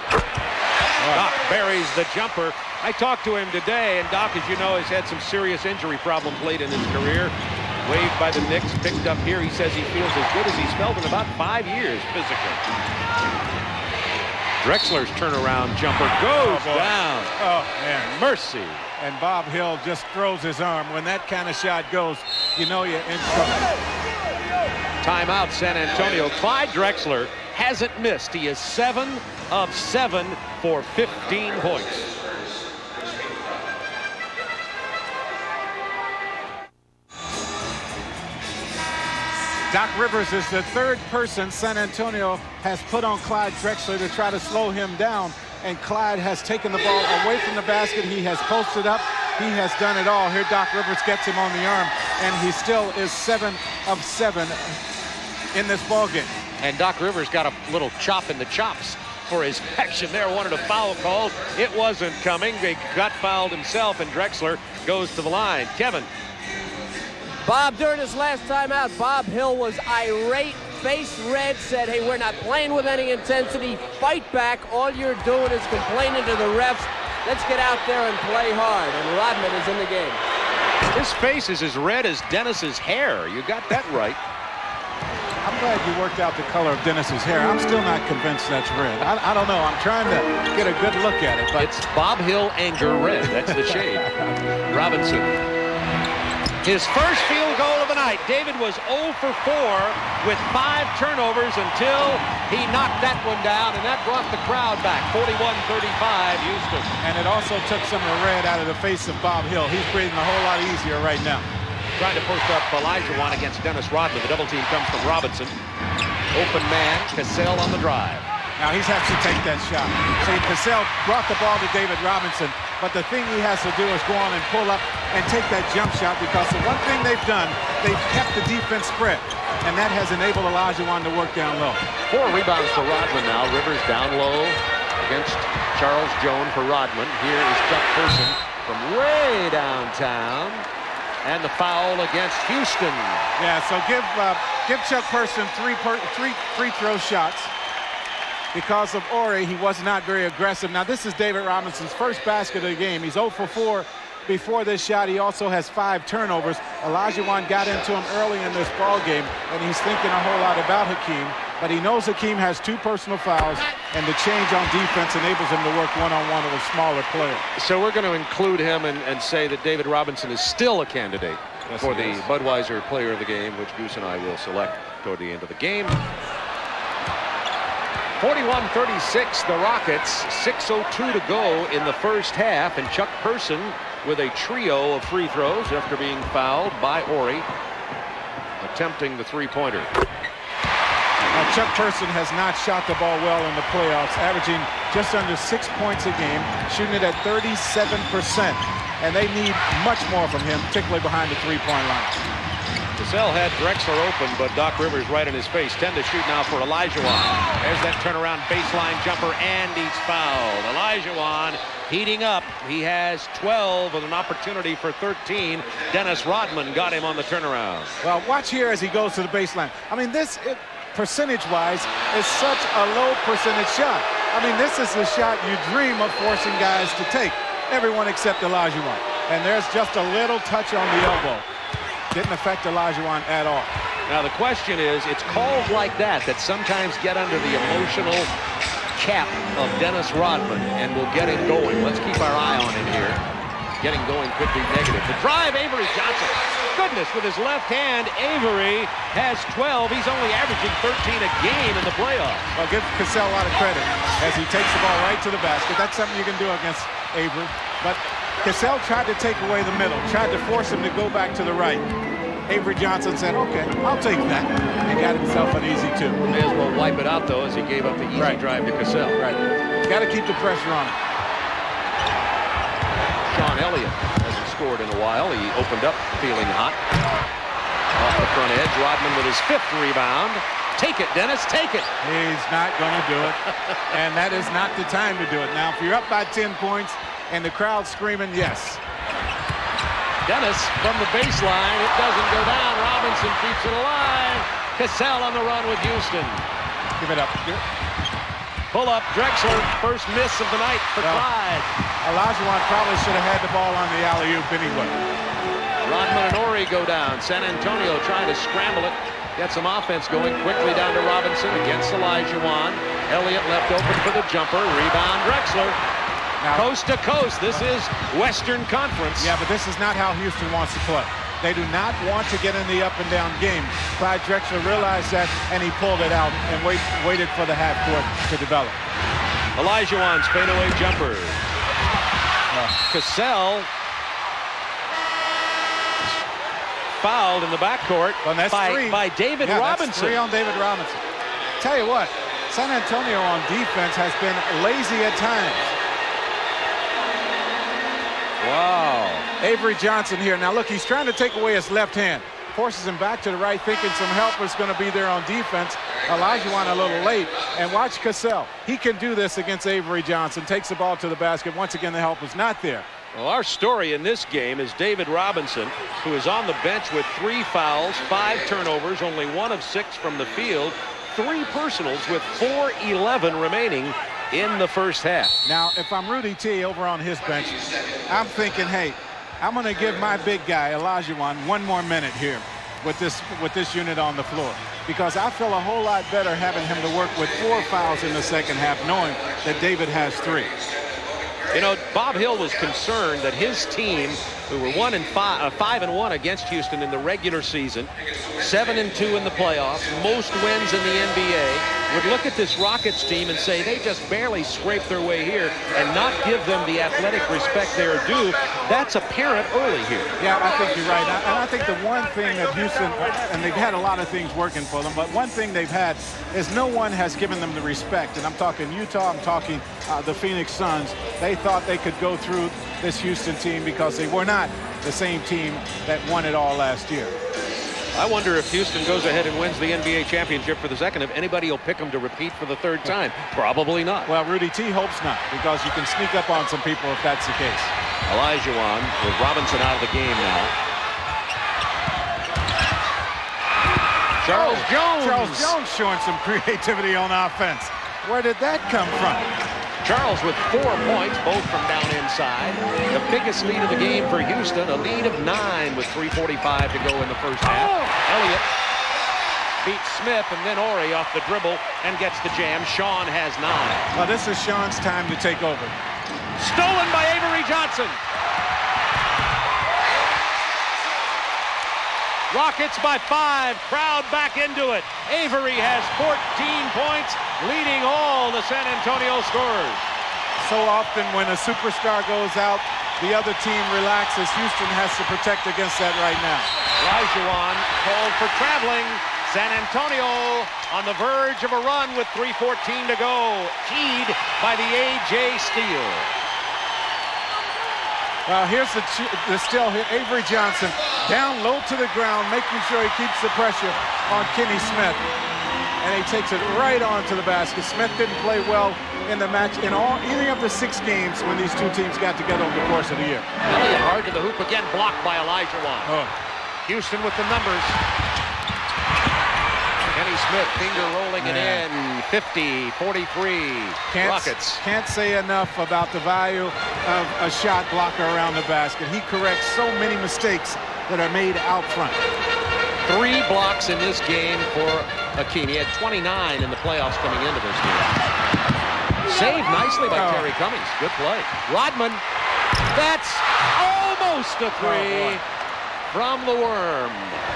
Doc buries the jumper. I talked to him today, and Doc, as you know, has had some serious injury problems late in his career. Waived by the Knicks, picked up here. He says he feels as good as he's felt in about 5 years physically. Drexler's turnaround jumper goes down. Oh, man. Mercy. And Bob Hill just throws his arm. When that kind of shot goes, you know you're in trouble. Timeout, San Antonio. Clyde Drexler hasn't missed. He is 7 of 7 for 15 points. Doc Rivers is the 3rd person San Antonio has put on Clyde Drexler to try to slow him down. and Clyde has taken the ball away from the basket. He has posted up. He has done it all. Here Doc Rivers gets him on the arm, and he still is 7 of 7 in this ball game. And Doc Rivers got a little chop in the chops for his action there. Wanted a foul called. It wasn't coming. They got fouled himself, and Drexler goes to the line. Kevin. Bob, during his last time out, Bob Hill was irate, face red, said, hey, we're not playing with any intensity. Fight back. All you're doing is complaining to the refs. Let's get out there and play hard. And Rodman is in the game. His face is as red as Dennis's hair. You got that right. I'm glad you worked out the color of Dennis's hair. I'm still not convinced that's red. I don't know. I'm trying to get a good look at it. But it's Bob Hill anger red. That's the shade. Robinson. His first field goal of the night. David was 0 for 4 with 5 turnovers until he knocked that one down, and that brought the crowd back. 41-35, Houston. And it also took some of the red out of the face of Bob Hill. He's breathing a whole lot easier right now. Trying to post up Olajuwon against Dennis Rodman. The double team comes from Robinson. Open man, Cassell on the drive. Now he has to take that shot. See, Cassell brought the ball to David Robinson, but the thing he has to do is go on and pull up and take that jump shot, because the one thing they've done, they've kept the defense spread, and that has enabled Olajuwon to work down low. 4 rebounds for Rodman now. Rivers down low against Charles Jones for Rodman. Here is Chuck Person from way downtown. And the foul against Houston. Yeah, so give Chuck Person three free throw shots. Because of Ori, he was not very aggressive. Now, this is David Robinson's first basket of the game. He's 0 for 4 before this shot. He also has 5 turnovers. Olajuwon got into him early in this ball game, and he's thinking a whole lot about Hakeem. But he knows Hakeem has 2 personal fouls, and the change on defense enables him to work one-on-one with a smaller player. So we're going to include him and say that David Robinson is still a candidate for the Budweiser Player of the Game, which Goose and I will select toward the end of the game. 41-36, the Rockets. 6:02 to go in the first half, and Chuck Person with a trio of free throws after being fouled by Ori, attempting the three-pointer. Now, Chuck Person has not shot the ball well in the playoffs, averaging just under 6 points a game, shooting it at 37%, and they need much more from him, particularly behind the three-point line. Cassell had Drexler open, but Doc Rivers right in his face. 10 to shoot now for Olajuwon. There's that turnaround baseline jumper, and he's fouled. Olajuwon heating up. He has 12 with an opportunity for 13. Dennis Rodman got him on the turnaround. Well, watch here as he goes to the baseline. I mean, this percentage-wise is such a low percentage shot. I mean, this is the shot you dream of forcing guys to take. Everyone except Olajuwon. And there's just a little touch on the elbow. Didn't affect Olajuwon at all. Now the question is, it's calls like that sometimes get under the emotional cap of Dennis Rodman and will get him going. Let's keep our eye on him here. Getting going could be negative. The drive, Avery Johnson. Goodness, with his left hand, Avery has 12. He's only averaging 13 a game in the playoffs. Well, give Cassell a lot of credit as he takes the ball right to the basket. That's something you can do against Avery. But Cassell tried to take away the middle, tried to force him to go back to the right. Avery Johnson said, okay, I'll take that, and got himself an easy 2. May as well wipe it out, though, as he gave up the easy drive to Cassell. Right. Got to keep the pressure on him. Sean Elliott hasn't scored in a while. He opened up feeling hot. Off the front edge, Rodman with his 5th rebound. Take it, Dennis, take it. He's not going to do it, and that is not the time to do it. Now, if you're up by 10 points and the crowd screaming, yes. Dennis from the baseline. It doesn't go down. Robinson keeps it alive. Cassell on the run with Houston. Give it up. Pull up. Drexler. First miss of the night for Clyde. Olajuwon probably should have had the ball on the alley-oop anyway. Rodman and Ori go down. San Antonio trying to scramble it. Get some offense going quickly down to Robinson against Olajuwon. Elliott left open for the jumper. Rebound Drexler. Now, coast to coast. This is Western Conference. Yeah, but this is not how Houston wants to play. They do not want to get in the up and down game. Clyde Drexler realized that, and he pulled it out and waited for the half court to develop. Olajuwon's fadeaway jumper. Cassell fouled in the backcourt by David Robinson. That's 3 on David Robinson. Tell you what, San Antonio on defense has been lazy at times. Wow. Avery Johnson here. Now look, he's trying to take away his left hand. Forces him back to the right, thinking some help is going to be there on defense. Olajuwon a little late. And watch Cassell. He can do this against Avery Johnson. Takes the ball to the basket. Once again, the help is not there. Well, our story in this game is David Robinson, who is on the bench with 3 fouls, 5 turnovers, only 1 of 6 from the field, 3 personals with 4:11 remaining in the first half. Now, if I'm Rudy T over on his bench, I'm thinking, hey, I'm going to give my big guy, Olajuwon, 1 more minute here with this unit on the floor, because I feel a whole lot better having him to work with 4 fouls in the second half, knowing that David has 3. You know, Bob Hill was concerned that his team, who were 5-1 against Houston in the regular season, 7-2 in the playoffs, most wins in the NBA, would look at this Rockets team and say they just barely scraped their way here and not give them the athletic respect they are due. That's apparent early here. Yeah, I think you're right. And I think the one thing that Houston, and they've had a lot of things working for them, but one thing they've had is no one has given them the respect. And I'm talking Utah, I'm talking the Phoenix Suns. They thought they could go through this Houston team because they were not the same team that won it all last year. I wonder if Houston goes ahead and wins the NBA championship for the second, if anybody will pick them to repeat for the 3rd time. Probably not. Well, Rudy T hopes not, because you can sneak up on some people if that's the case. Olajuwon with Robinson out of the game now. Charles Jones showing some creativity on offense. Where did that come from? Charles with 4 points, both from down inside. The biggest lead of the game for Houston, a lead of 9 with 3:45 to go in the first half. Elliott beats Smith, and then Ori off the dribble and gets the jam. Sean has 9. Well, this is Sean's time to take over. Stolen by Avery Johnson. Rockets by 5, crowd back into it. Avery has 14 points, leading all the San Antonio scorers. So often when a superstar goes out, the other team relaxes. Houston has to protect against that right now. Olajuwon called for traveling. San Antonio on the verge of a run with 3:14 to go. Keyed by the A.J. steal. Well, here's the steal here. Avery Johnson down low to the ground, making sure he keeps the pressure on Kenny Smith. And he takes it right on to the basket. Smith didn't play well in the match in any of the 6 games when these two teams got together over the course of the year. Elliott hard to the hoop again, blocked by Olajuwon. Houston with the numbers. Kenny Smith finger rolling it in. 50-43 Rockets. Can't say enough about the value of a shot blocker around the basket. He corrects so many mistakes that are made out front. 3 blocks in this game for Akeem. He had 29 in the playoffs coming into this game. Saved nicely by Terry Cummings. Good play. Rodman. That's almost a 3 from the worm.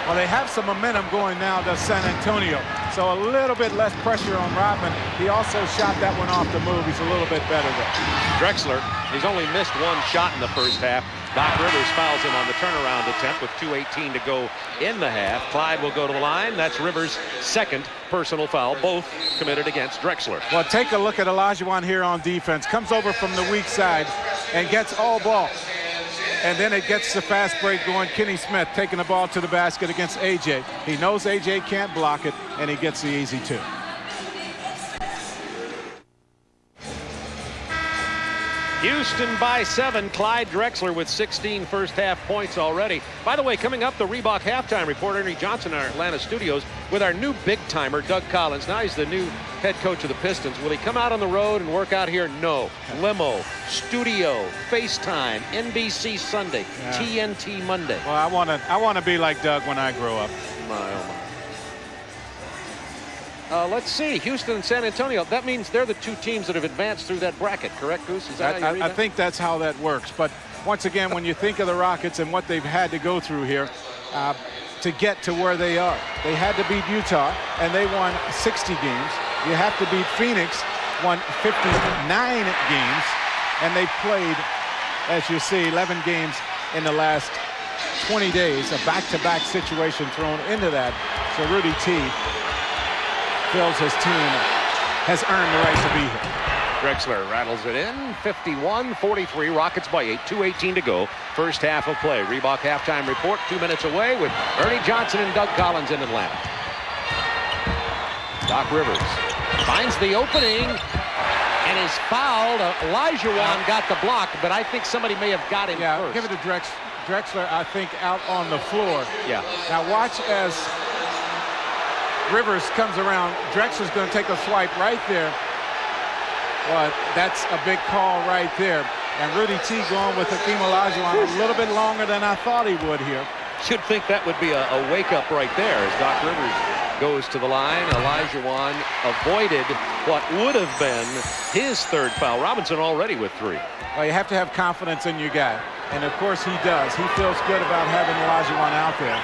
Well, they have some momentum going now to San Antonio. So a little bit less pressure on Rodman. He also shot that one off the move. He's a little bit better there. Drexler, he's only missed 1 shot in the first half. Doc Rivers fouls him on the turnaround attempt with 2:18 to go in the half. Clyde will go to the line. That's Rivers' 2nd personal foul, both committed against Drexler. Well, take a look at Olajuwon here on defense. Comes over from the weak side and gets all ball. And then it gets the fast break going. Kenny Smith taking the ball to the basket against A.J. He knows A.J. can't block it, and he gets the easy 2. Houston by 7. Clyde Drexler with 16 first half points already. By the way, coming up, the Reebok halftime report, Ernie Johnson in our Atlanta studios with our new big timer, Doug Collins. Now he's the new head coach of the Pistons. Will he come out on the road and work out here? No. Limo, studio, FaceTime, NBC Sunday, TNT Monday. Well, I want to be like Doug when I grow up. My, oh my. Let's see, Houston and San Antonio. That means they're the 2 teams that have advanced through that bracket, correct, Goose? Is that how you read that? I think that's how that works. But once again, when you think of the Rockets and what they've had to go through here to get to where they are, they had to beat Utah, and they won 60 games. You have to beat Phoenix, won 59 games, and they played, as you see, 11 games in the last 20 days, a back-to-back situation thrown into that. So Rudy T fills his team has earned the right to be here. Drexler rattles it in. 51-43. Rockets by 8. 2:18 to go. First half of play. Reebok halftime report. 2 minutes away with Ernie Johnson and Doug Collins in Atlanta. Doc Rivers finds the opening and is fouled. Elijah Wan got the block, but I think somebody may have got him first. Give it to Drexler, I think, out on the floor. Yeah. Now watch as Rivers comes around. Drexler's going to take a swipe right there. But that's a big call right there. And Rudy T going with Hakeem Olajuwon a little bit longer than I thought he would here. Should think that would be a wake-up right there as Doc Rivers goes to the line. Olajuwon avoided what would have been his third foul. Robinson already with 3. Well, you have to have confidence in your guy. And, of course, he does. He feels good about having Olajuwon out there.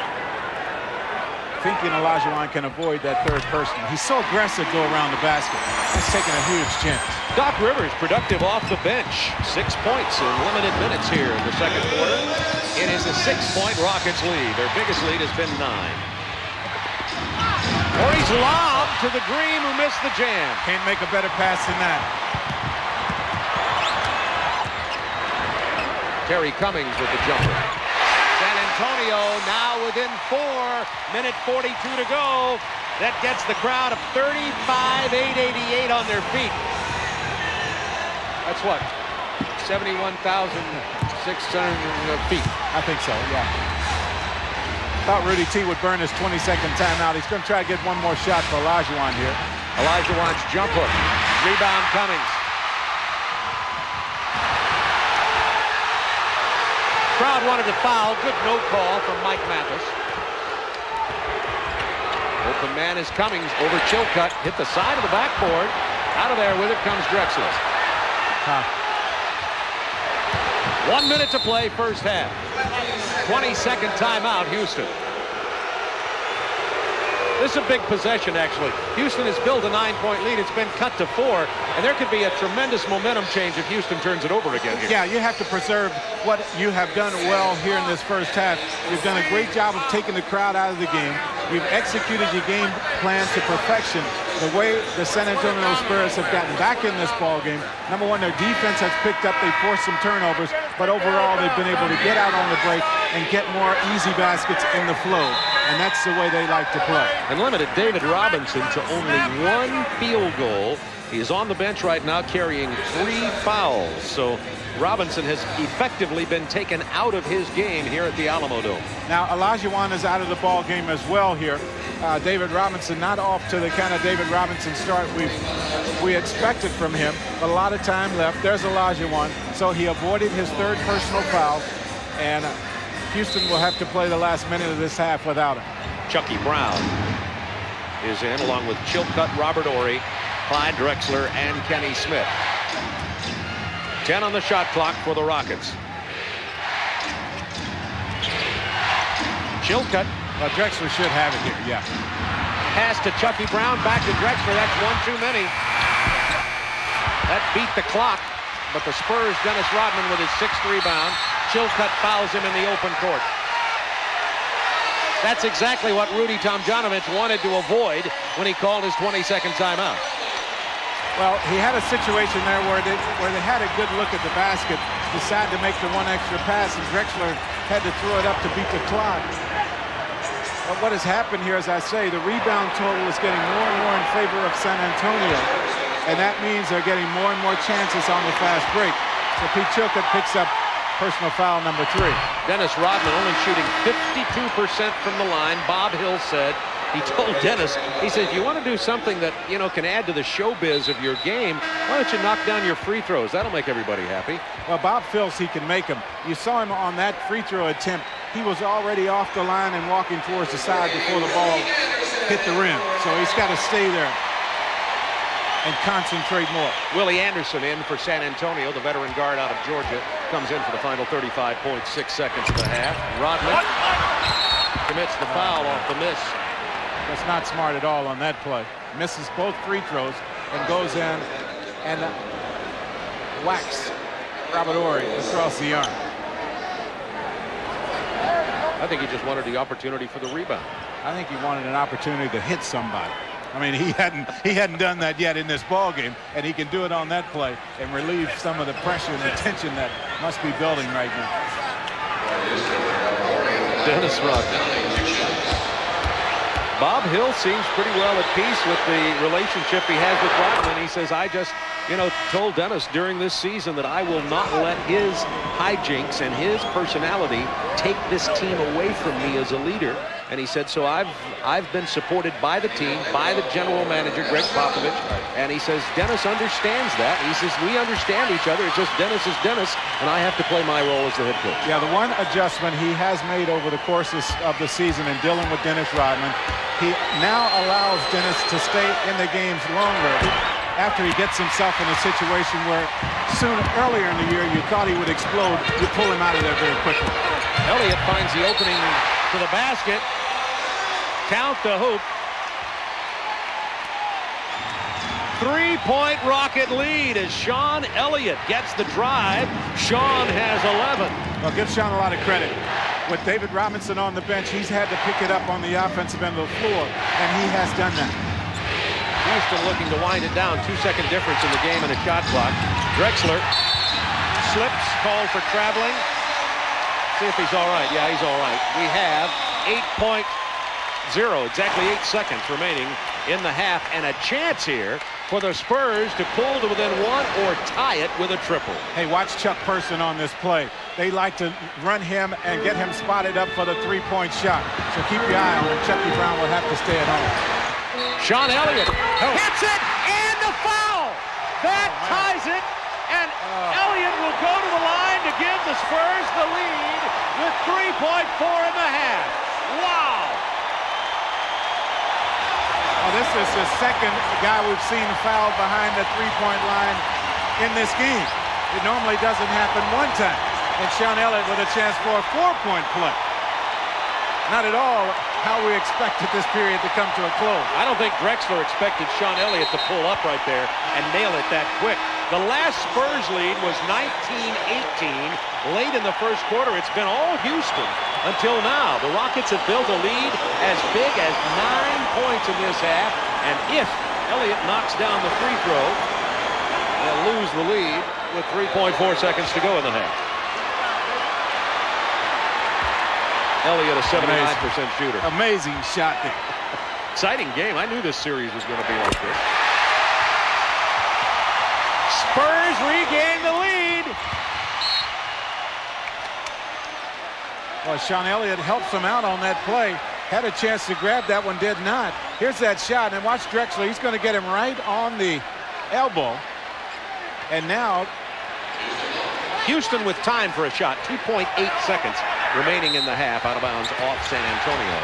Thinking Olajuwon can avoid that third person. He's so aggressive go around the basket. That's taking a huge chance. Doc Rivers productive off the bench. 6 points in limited minutes here in the second quarter. It is a 6-point Rockets lead. Their biggest lead has been 9. Corey's lob to the Dream, who missed the jam. Can't make a better pass than that. Terry Cummings with the jumper. San Antonio now within 4. Minute 42 to go. That gets the crowd of 35,888 on their feet. That's what? 71,600 feet. I think so, yeah. Thought Rudy T would burn his 22nd timeout. He's going to try to get one more shot for Olajuwon here. Olajuwon's jump hook. Rebound Cummings. Crowd wanted a foul. Good no call from Mike Mathis. Open man is Cummings over Chilcutt. Hit the side of the backboard. Out of there with it comes Drexler. 1 minute to play, first half. 22nd timeout, Houston. This is a big possession, actually. Houston has built a 9-point lead. It's been cut to 4, and there could be a tremendous momentum change if Houston turns it over again here. Yeah, you have to preserve what you have done well here in this first half. You've done a great job of taking the crowd out of the game. You've executed your game plan to perfection. The way the San Antonio Spurs have gotten back in this ball game, number one, their defense has picked up. They forced some turnovers, but overall they've been able to get out on the break and get more easy baskets in the flow, and that's the way they like to play. And limited David Robinson to only 1 field goal. He is on the bench right now carrying 3 fouls. So Robinson has effectively been taken out of his game here at the Alamo Dome. Now Olajuwon is out of the ball game as well here. David Robinson not off to the kind of David Robinson start we expected from him, but a lot of time left. There's Olajuwon, so he avoided his 3rd personal foul, and Houston will have to play the last minute of this half without him. Chucky Brown is in along with Chilcutt, Robert Horry, Clyde Drexler, and Kenny Smith. 10 on the shot clock for the Rockets. Chilcutt. Well, Drexler should have it here, yeah. Pass to Chucky Brown, back to Drexler. That's 1 too many. That beat the clock, but the Spurs, Dennis Rodman with his 6th rebound. Chilcutt fouls him in the open court. That's exactly what Rudy Tomjanovich wanted to avoid when he called his 22nd timeout. Well, he had a situation there where they had a good look at the basket, decided to make the 1 extra pass, and Drexler had to throw it up to beat the clock. But what has happened here, as I say, the rebound total is getting more and more in favor of San Antonio, and that means they're getting more and more chances on the fast break. So Pete Chilcutt picks up personal foul number 3. Dennis Rodman only shooting 52% from the line. Bob Hill said, he told Dennis, he said, if you want to do something that, you know, can add to the showbiz of your game, why don't you knock down your free throws? That'll make everybody happy. Well, Bob feels he can make them. You saw him on that free throw attempt. He was already off the line and walking towards the side before the ball hit the rim. So he's got to stay there and concentrate more. Willie Anderson in for San Antonio, the veteran guard out of Georgia, comes in for the final 35.6 seconds of the half. Rodman commits the foul off the miss. That's not smart at all on that play. Misses both free throws and goes in and whacks Robert Horry across the arm. I think he just wanted the opportunity for the rebound. I think he wanted an opportunity to hit somebody. I mean, he hadn't done that yet in this ball game, and he can do it on that play and relieve some of the pressure and the tension that must be building right now. Dennis Rodman. Bob Hill seems pretty well at peace with the relationship he has with Rodman. He says, I just, told Dennis during this season that I will not let his hijinks and his personality take this team away from me as a leader. And he said, so I've been supported by the team, by the general manager, Greg Popovich. And he says, Dennis understands that. He says, we understand each other. It's just Dennis is Dennis, and I have to play my role as the head coach. Yeah, the one adjustment he has made over the course of the season in dealing with Dennis Rodman, he now allows Dennis to stay in the games longer after he gets himself in a situation where earlier in the year you thought he would explode. You pull him out of there very quickly. Elliott finds the opening to the basket. Count the hoop. 3-point Rocket lead as Sean Elliott gets the drive. Sean has 11. Well, give Sean a lot of credit. With David Robinson on the bench, he's had to pick it up on the offensive end of the floor, and he has done that. Houston looking to wind it down. 2-second difference in the game and a shot clock. Drexler slips, called for traveling. See if he's all right. Yeah, he's all right. We have 8.0, exactly 8 seconds remaining in the half, and a chance here for the Spurs to pull to within one or tie it with a triple. Hey, watch Chuck Person on this play. They like to run him and get him spotted up for the three-point shot. So keep your eye on him. Chucky Brown will have to stay at home. Sean Elliott hits it, and the foul. That ties it, and Elliott will go to the line to give the Spurs the lead with 3.4 in the half. Wow. Well, this is the second guy we've seen fouled behind the three-point line in this game. It normally doesn't happen one time. And Sean Elliott with a chance for a 4-point play. Not at all how we expected this period to come to a close. I don't think Drexler expected Sean Elliott to pull up right there and nail it that quick. The last Spurs lead was 19-18. Late in the first quarter, it's been all Houston until now. The Rockets have built a lead as big as 9 points in this half. And if Elliott knocks down the free throw, they'll lose the lead with 3.4 seconds to go in the half. Elliott, a 79% shooter. Amazing shot there. Exciting game. I knew this series was going to be like this. Spurs regain the lead. Well, Sean Elliott helps him out on that play. Had a chance to grab that one, did not. Here's that shot, and watch Drexler. He's going to get him right on the elbow. And now Houston with time for a shot. 2.8 seconds remaining in the half. Out of bounds off San Antonio.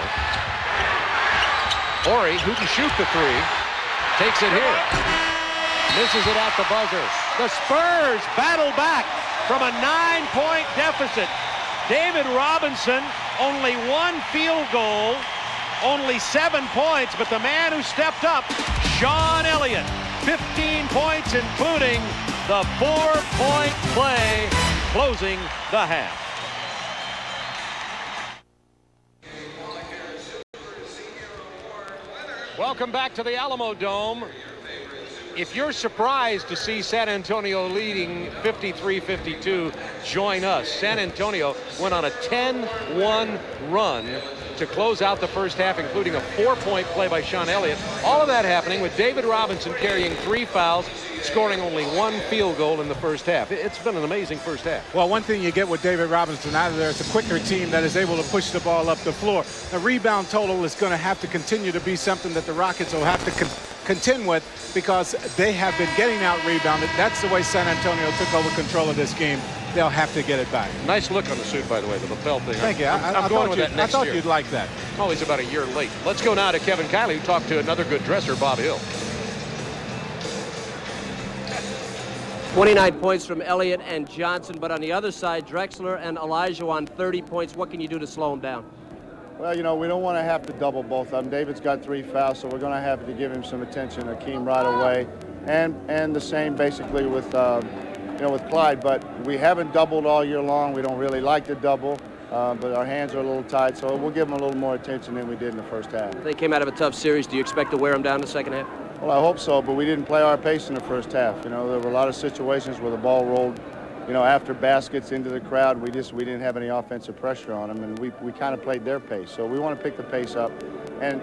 Horry, who can shoot the three, takes it here. Misses it at the buzzer. The Spurs battle back from a 9-point deficit. David Robinson, only one field goal, only 7 points, but the man who stepped up, Sean Elliott, 15 points, including the 4-point play, closing the half. Welcome back to the Alamo Dome. If you're surprised to see San Antonio leading 53-52, join us. San Antonio went on a 10-1 run to close out the first half, including a 4-point play by Sean Elliott. All of that happening with David Robinson carrying 3 fouls, scoring only 1 field goal in the first half. It's been an amazing first half. Well, one thing you get with David Robinson out of there is a quicker team that is able to push the ball up the floor. The rebound total is going to have to continue to be something that the Rockets will have to contend with, because they have been getting out rebounded. That's the way San Antonio took over control of this game. They'll have to get it back. Nice look on the suit, by the way, the lapel thing. Thank you. I'm going with that next year. I thought you'd like that. Always about a year late. Let's go now to Kevin Kiley, who talked to another good dresser, Bob Hill. 29 points from Elliott and Johnson, but on the other side, Drexler and Olajuwon 30 points. What can you do to slow them down? Well, you know, we don't want to have to double both of them. David's got 3 fouls, so we're going to have to give him some attention, Akeem, right away. And the same basically with, with Clyde. But we haven't doubled all year long. We don't really like to double. but our hands are a little tied, so we'll give them a little more attention than we did in the first half. They came out of a tough series. Do you expect to wear them down in the second half? Well, I hope so, but we didn't play our pace in the first half. You know, there were a lot of situations where the ball rolled, you know, after baskets into the crowd. We didn't have any offensive pressure on them, and we kind of played their pace. So we want to pick the pace up, and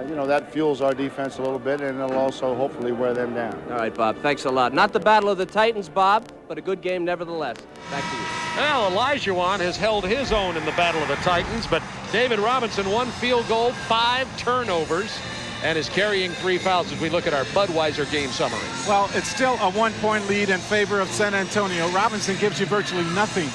you know, that fuels our defense a little bit, and it'll also hopefully wear them down. All right, Bob, thanks a lot. Not the Battle of the Titans, Bob, but a good game nevertheless. Back to you. Well, Olajuwon has held his own in the Battle of the Titans, but David Robinson, 1 field goal, 5 turnovers, and is carrying 3 fouls as we look at our Budweiser game summary. Well, it's still a 1-point lead in favor of San Antonio. Robinson gives you virtually nothing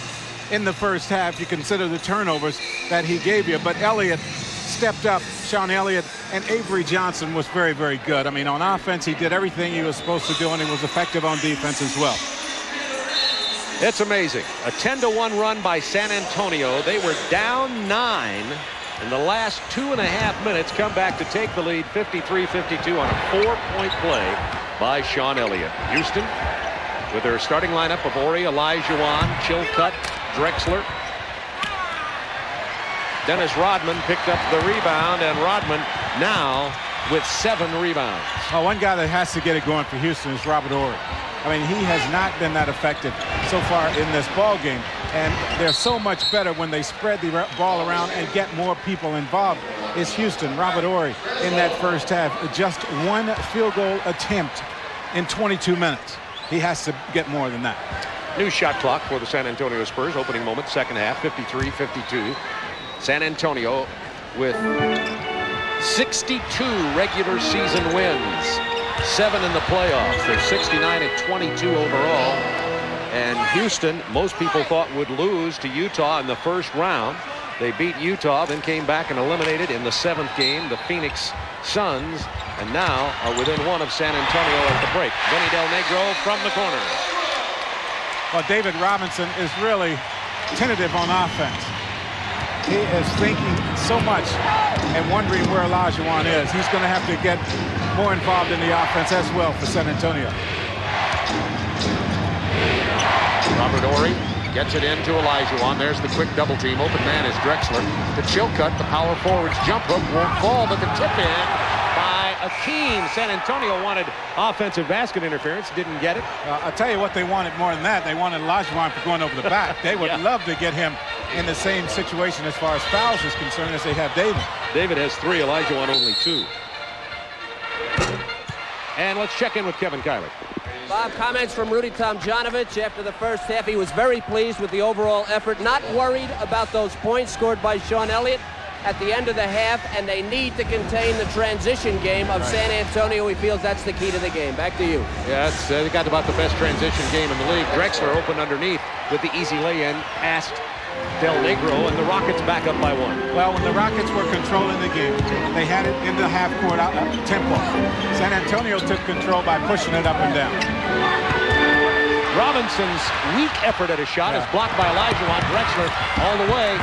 in the first half. You consider the turnovers that he gave you, but Elliott stepped up. Sean Elliott and Avery Johnson was very, very good. I mean, on offense, he did everything he was supposed to do, and he was effective on defense as well. It's amazing. A 10-1 run by San Antonio. They were down 9 in the last 2.5 minutes. Come back to take the lead 53-52 on a 4-point play by Sean Elliott. Houston with their starting lineup of Ori, Olajuwon, Chilcutt, Drexler. Dennis Rodman picked up the rebound, and Rodman now with 7 rebounds. Well, one guy that has to get it going for Houston is Robert Ori. I mean, he has not been that effective so far in this ball game, and they're so much better when they spread the ball around and get more people involved. Is Houston. Robert Ori in that first half, just 1 field goal attempt in 22 minutes. He has to get more than that. New shot clock for the San Antonio Spurs. Opening moment, second half, 53-52. San Antonio with 62 regular season wins, 7 in the playoffs. They're 69-22 overall. And Houston, most people thought would lose to Utah in the first round. They beat Utah, then came back and eliminated in the 7th game the Phoenix Suns, and now are within 1 of San Antonio at the break. Vinny Del Negro from the corner. Well, David Robinson is really tentative on offense. He is thinking so much and wondering where Olajuwon is. He's going to have to get more involved in the offense as well for San Antonio. Robert Ori gets it into Olajuwon. There's the quick double team. Open man is Drexler. The Chilcutt, the power forward's jump hook won't fall, but the tip in by Akeem. San Antonio wanted offensive basket interference, didn't get it. I'll tell you what they wanted more than that. They wanted Olajuwon for going over the back. They would love to get him in the same situation as far as fouls is concerned as they have David. David has 3, Olajuwon only 2. And let's check in with Kevin Kiley. Bob, comments from Rudy Tomjanovich after the first half. He was very pleased with the overall effort, not worried about those points scored by Sean Elliott at the end of the half, and they need to contain the transition game of San Antonio. He feels that's the key to the game. Back to you. Yeah, they got about the best transition game in the league. Drexler opened underneath with the easy lay-in past Del Negro, and the Rockets back up by 1. Well, when the Rockets were controlling the game, they had it in the half-court tempo. San Antonio took control by pushing it up and down. Robinson's weak effort at a shot is blocked by Olajuwon. Drexler all the way,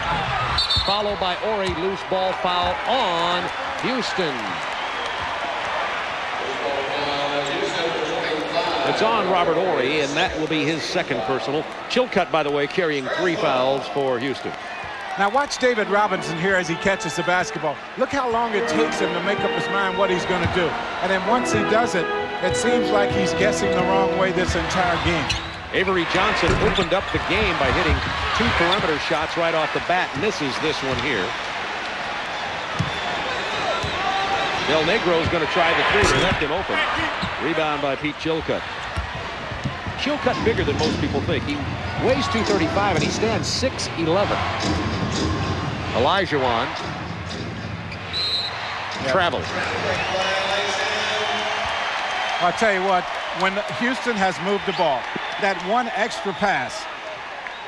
followed by Ori. Loose ball foul on Houston. It's on Robert Ori, and that will be his 2nd personal. Chilcutt, by the way, carrying 3 fouls for Houston. Now watch David Robinson here as he catches the basketball. Look how long it takes him to make up his mind what he's going to do. And then once he does it, it seems like he's guessing the wrong way this entire game. Avery Johnson opened up the game by hitting 2 perimeter shots right off the bat. Misses this one here. Del Negro's going to try the 3. They left him open. Rebound by Pete Chilcutt. Chilcutt bigger than most people think. He weighs 235 and he stands 6'11". Olajuwon traveled. I'll tell you what, when Houston has moved the ball, that 1 extra pass,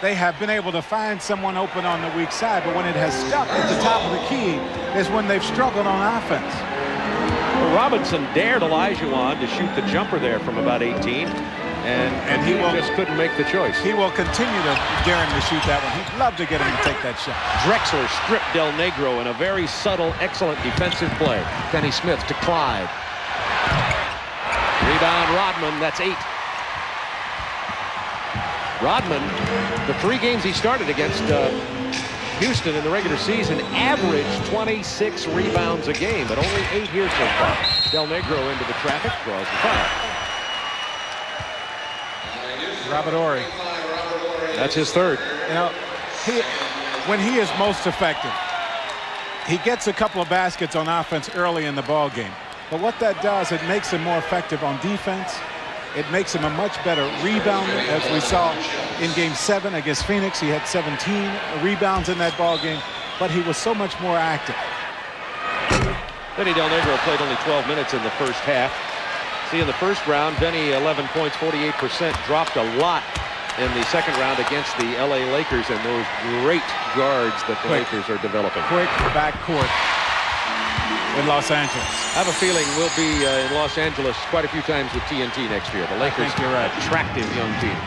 they have been able to find someone open on the weak side, but when it has stuck at the top of the key is when they've struggled on offense. Well, Robinson dared Olajuwon to shoot the jumper there from about 18, and he just couldn't make the choice. He will continue to dare him to shoot that one. He'd love to get him to take that shot. Drexler stripped Del Negro in a very subtle, excellent defensive play. Kenny Smith to Clyde. Rebound Rodman, that's 8. Rodman, the 3 games he started against Houston in the regular season averaged 26 rebounds a game, but only 8 here so far. Del Negro into the traffic, draws the foul. Robert Horry. That's his third. You know, when he is most effective, he gets a couple of baskets on offense early in the ball game. But what that does, it makes him more effective on defense. It makes him a much better rebounder, as we saw in Game 7 against Phoenix. He had 17 rebounds in that ball game, but he was so much more active. Benny Del Negro played only 12 minutes in the first half. See, in the first round, Benny 11 points, 48%, dropped a lot in the second round against the LA Lakers and those great guards that the Lakers are developing. Quick backcourt in Los Angeles. I have a feeling we'll be in Los Angeles quite a few times with TNT next year. The Lakers you're right. Attractive young team.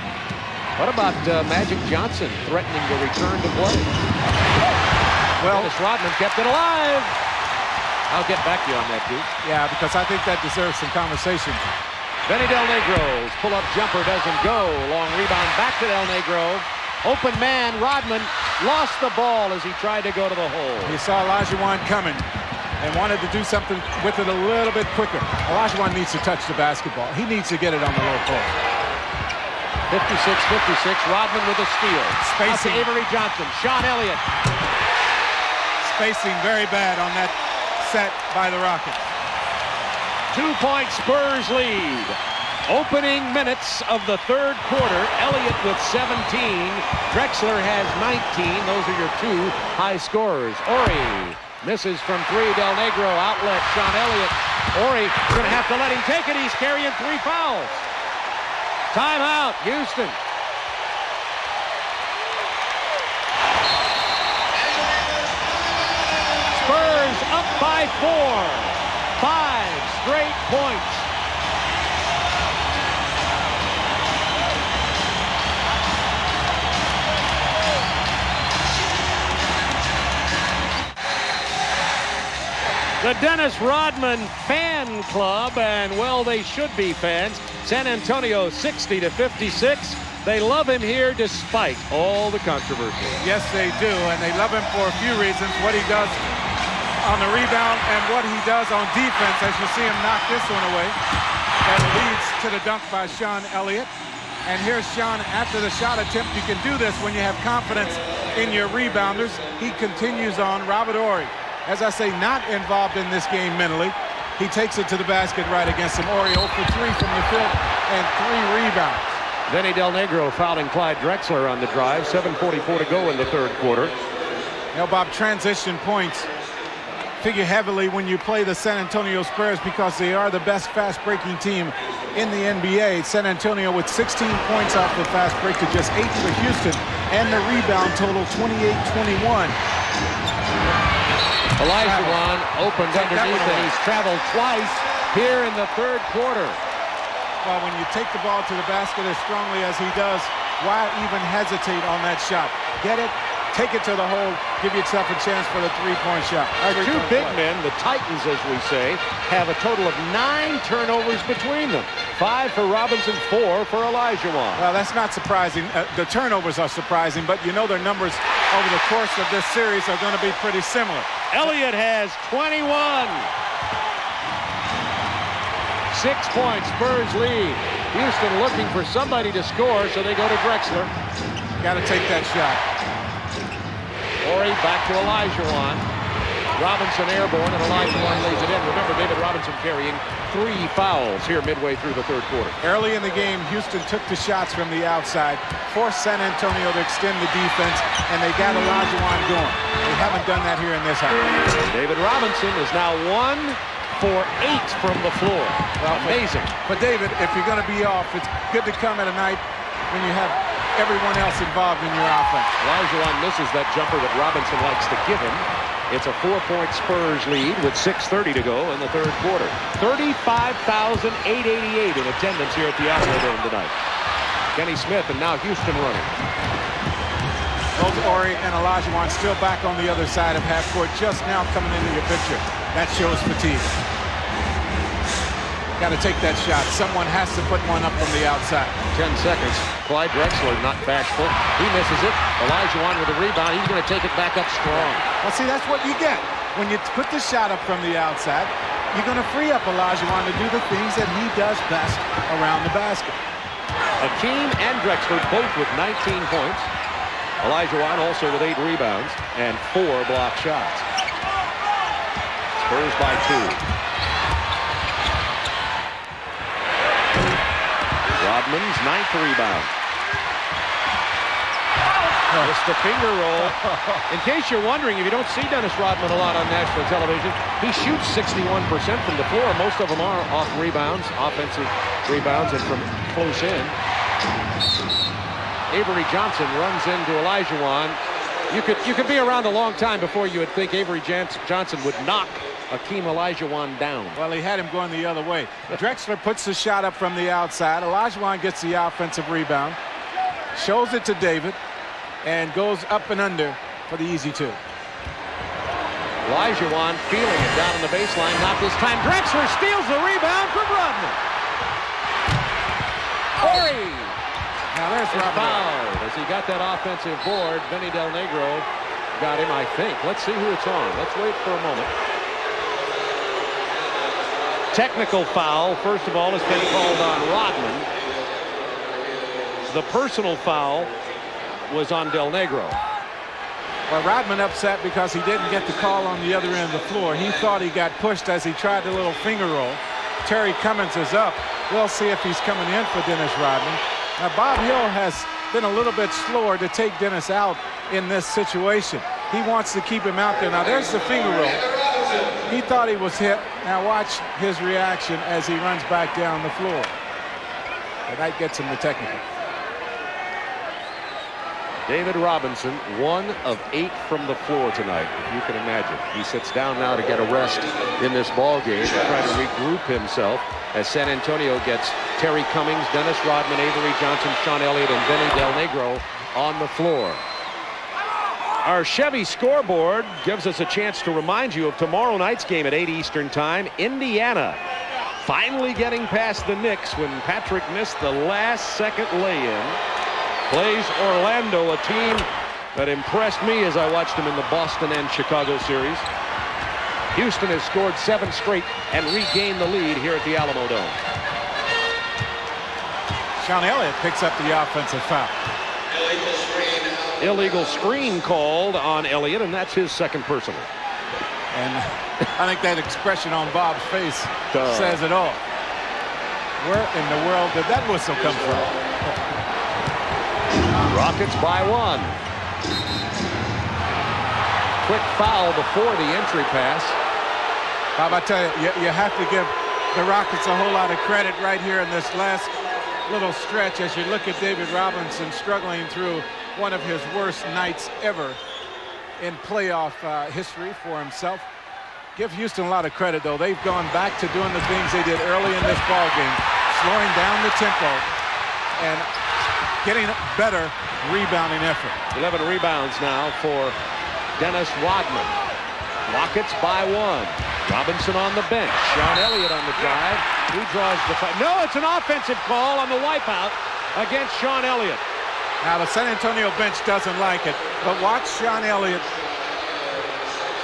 What about Magic Johnson threatening to return to play? Well, Dennis Rodman kept it alive. I'll get back to you on that, Duke. Yeah, because I think that deserves some conversation. Benny Del Negro's pull-up jumper doesn't go. Long rebound back to Del Negro. Open man, Rodman lost the ball as he tried to go to the hole. He saw Olajuwon coming and wanted to do something with it a little bit quicker. Olajuwon needs to touch the basketball. He needs to get it on the low post. 56-56, Rodman with a steal. Spacing. Out to Avery Johnson, Sean Elliott. Spacing very bad on that set by the Rockets. 2-point Spurs lead. Opening minutes of the third quarter. Elliott with 17. Drexler has 19. Those are your two high scorers. Horry misses from 3. Del Negro outlet. Sean Elliott. Horry going to have to let him take it. He's carrying 3 fouls. Timeout, Houston. Spurs up by 4. 5 straight points. The Dennis Rodman fan club, and well, they should be fans. San Antonio 60-56. They love him here despite all the controversy. Yes, they do, and they love him for a few reasons. What he does on the rebound and what he does on defense, as you see him knock this one away. That leads to the dunk by Sean Elliott. And here's Sean after the shot attempt. You can do this when you have confidence in your rebounders. He continues on. Robert Horry, as I say, not involved in this game mentally. He takes it to the basket right against him. Horry 0 for 3 from the field and 3 rebounds. Benny Del Negro fouling Clyde Drexler on the drive. 7:44 to go in the third quarter. You know, Bob, transition points figure heavily when you play the San Antonio Spurs because they are the best fast-breaking team in the NBA. San Antonio with 16 points off the fast break to just 8 for Houston, and the rebound total 28-21. Olajuwon opened underneath, and he's traveled twice here in the third quarter. Well, when you take the ball to the basket as strongly as he does, why even hesitate on that shot? Get it, take it to the hole, give yourself a chance for the three-point shot. Our two big men, the Titans, as we say, have a total of 9 turnovers between them. 5 for Robinson, 4 for Olajuwon. Well, that's not surprising. The turnovers are surprising, but you know their numbers over the course of this series are going to be pretty similar. Elliott has 21. 6 points, Spurs lead. Houston looking for somebody to score, so they go to Drexler. Got to take that shot. Horry back to Olajuwon. Robinson airborne, and Olajuwon lays it in. Remember, David Robinson carrying 3 fouls here midway through the third quarter. Early in the game, Houston took the shots from the outside, forced San Antonio to extend the defense, and they got Olajuwon going. They haven't done that here in this half. David Robinson is now 1 for 8 from the floor. Well, amazing. But David, if you're going to be off, it's good to come at a night when you have everyone else involved in your offense. Olajuwon misses that jumper that Robinson likes to give him. It's a 4-point Spurs lead with 6:30 to go in the third quarter. 35,888 in attendance here at the Alamodome tonight. Kenny Smith and now Houston running. Both Horry and Olajuwon still back on the other side of half court, just now coming into your picture. That shows fatigue. got to take that shot. Someone has to put one up from the outside. 10 seconds. Clyde Drexler not bashful. He misses it. Olajuwon with a rebound. He's going to take it back up strong. Well, see, that's what you get. When you put the shot up from the outside, you're going to free up Olajuwon to do the things that he does best around the basket. Hakeem and Drexler both with 19 points. Olajuwon also with 8 rebounds and 4 block shots. Spurs by 2. Rodman's 9th rebound. Just the finger roll. In case you're wondering, if you don't see Dennis Rodman a lot on national television, he shoots 61% from the floor. Most of them are off rebounds, offensive rebounds, and from close in. Avery Johnson runs into Olajuwon. You could be around a long time before you would think Avery Johnson would knock Hakeem Olajuwon down. Well, he had him going the other way. Drexler puts the shot up from the outside. Olajuwon gets the offensive rebound, shows it to David, and goes up and under for the easy 2. Olajuwon feeling it down on the baseline. Not this time. Drexler steals the rebound from Rodman. Corey. Now there's Rodman. Fouled as he got that offensive board. Vinny Del Negro got him, I think. Let's see who it's on. Let's wait for a moment. Technical foul, first of all, has been called on Rodman. The personal foul was on Del Negro. Well, Rodman upset because he didn't get the call on the other end of the floor. He thought he got pushed as he tried the little finger roll. Terry Cummins is up. We'll see if he's coming in for Dennis Rodman. Now, Bob Hill has been a little bit slower to take Dennis out in this situation. He wants to keep him out there. Now, there's the finger roll. He thought he was hit. Now watch his reaction as he runs back down the floor. And that gets him the technical. David Robinson, 1 of 8 from the floor tonight, if you can imagine. He sits down now to get a rest in this ball game to try to regroup himself as San Antonio gets Terry Cummings, Dennis Rodman, Avery Johnson, Sean Elliott, and Vinny Del Negro on the floor. Our Chevy scoreboard gives us a chance to remind you of tomorrow night's game at 8 Eastern Time. Indiana finally getting past the Knicks when Patrick missed the last-second lay-in. Plays Orlando, a team that impressed me as I watched them in the Boston and Chicago series. Houston has scored 7 straight and regained the lead here at the Alamo Dome. Sean Elliott picks up the offensive foul. Illegal screen called on Elliott, and that's his second personal. And I think that expression on Bob's face says it all. Where in the world did that whistle come from? Rockets by 1. Quick foul before the entry pass. Bob, I tell you, you have to give the Rockets a whole lot of credit right here in this last little stretch as you look at David Robinson struggling through one of his worst nights ever in playoff history for himself. Give Houston a lot of credit, though. They've gone back to doing the things they did early in this ball game, slowing down the tempo and getting better rebounding effort. 11 rebounds now for Dennis Rodman. Rockets by 1. Robinson on the bench. Sean Elliott on the drive. He draws the foul. No, it's an offensive call on the wipeout against Sean Elliott. Now, the San Antonio bench doesn't like it, but watch Sean Elliott.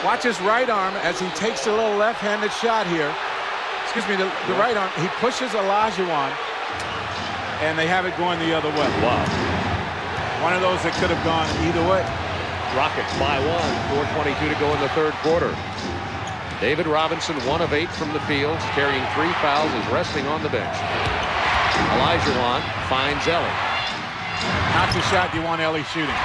Watch his right arm as he takes a little left-handed shot here. Excuse me, the right arm. He pushes Olajuwon, and they have it going the other way. Wow. One of those that could have gone either way. Rockets by 1. 4:22 to go in the third quarter. David Robinson, 1 of 8 from the field, carrying 3 fouls, is resting on the bench. Olajuwon finds Ellie. Not the shot you want Ellie shooting.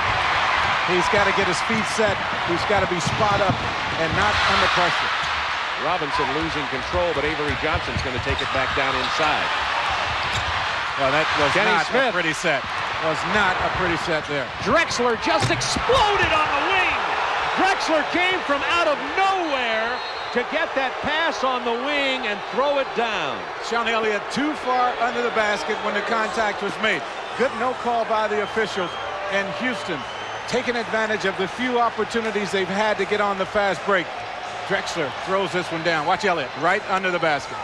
He's got to get his feet set. He's got to be spot up and not under pressure. Robinson losing control, but Avery Johnson's going to take it back down inside. Well, that was Kenny not Smith. a pretty set. Was not a pretty set there. Drexler just exploded on the wing. Drexler came from out of nowhere to get that pass on the wing and throw it down. Sean Elliott too far under the basket when the contact was made. Good no call by the officials, and Houston taking advantage of the few opportunities they've had to get on the fast break. Drexler throws this one down. Watch Elliott right under the basket.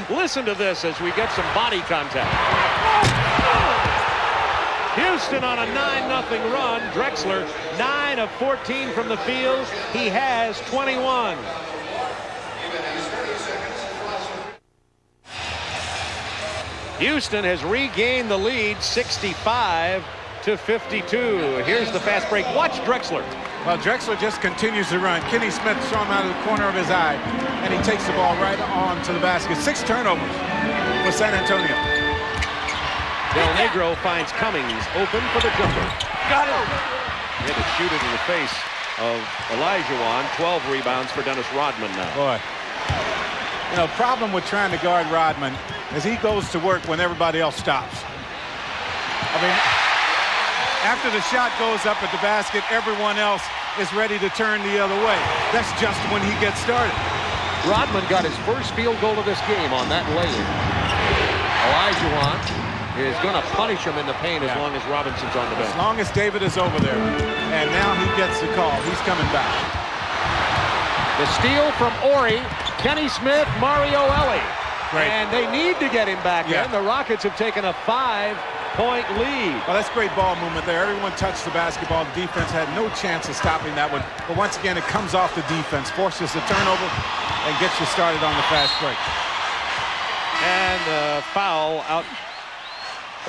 Listen to this as we get some body contact. Houston on a 9-0 run. Drexler 9 of 14 from the field. He has 21. Houston has regained the lead 65-52. Here's the fast break. Watch Drexler. Well, Drexler just continues to run. Kenny Smith saw him out of the corner of his eye, and he takes the ball right on to the basket. 6 turnovers for San Antonio. Del Negro finds Cummings open for the jumper. Got it. He had to shoot it in the face of Olajuwon. 12 rebounds for Dennis Rodman now. Boy. You know, problem with trying to guard Rodman is he goes to work when everybody else stops. I mean, after the shot goes up at the basket, everyone else is ready to turn the other way. That's just when he gets started. Rodman got his first field goal of this game on that lay-in. Olajuwon is going to punish him in the paint as long as Robinson's on the bench. As long as David is over there. And now he gets the call. He's coming back. The steal from Ori, Kenny Smith, Mario Ellie. Great. And they need to get him back in. The Rockets have taken a 5-point lead. Well, that's great ball movement there. Everyone touched the basketball. The defense had no chance of stopping that one. But once again, it comes off the defense, forces the turnover, and gets you started on the fast break. And a foul out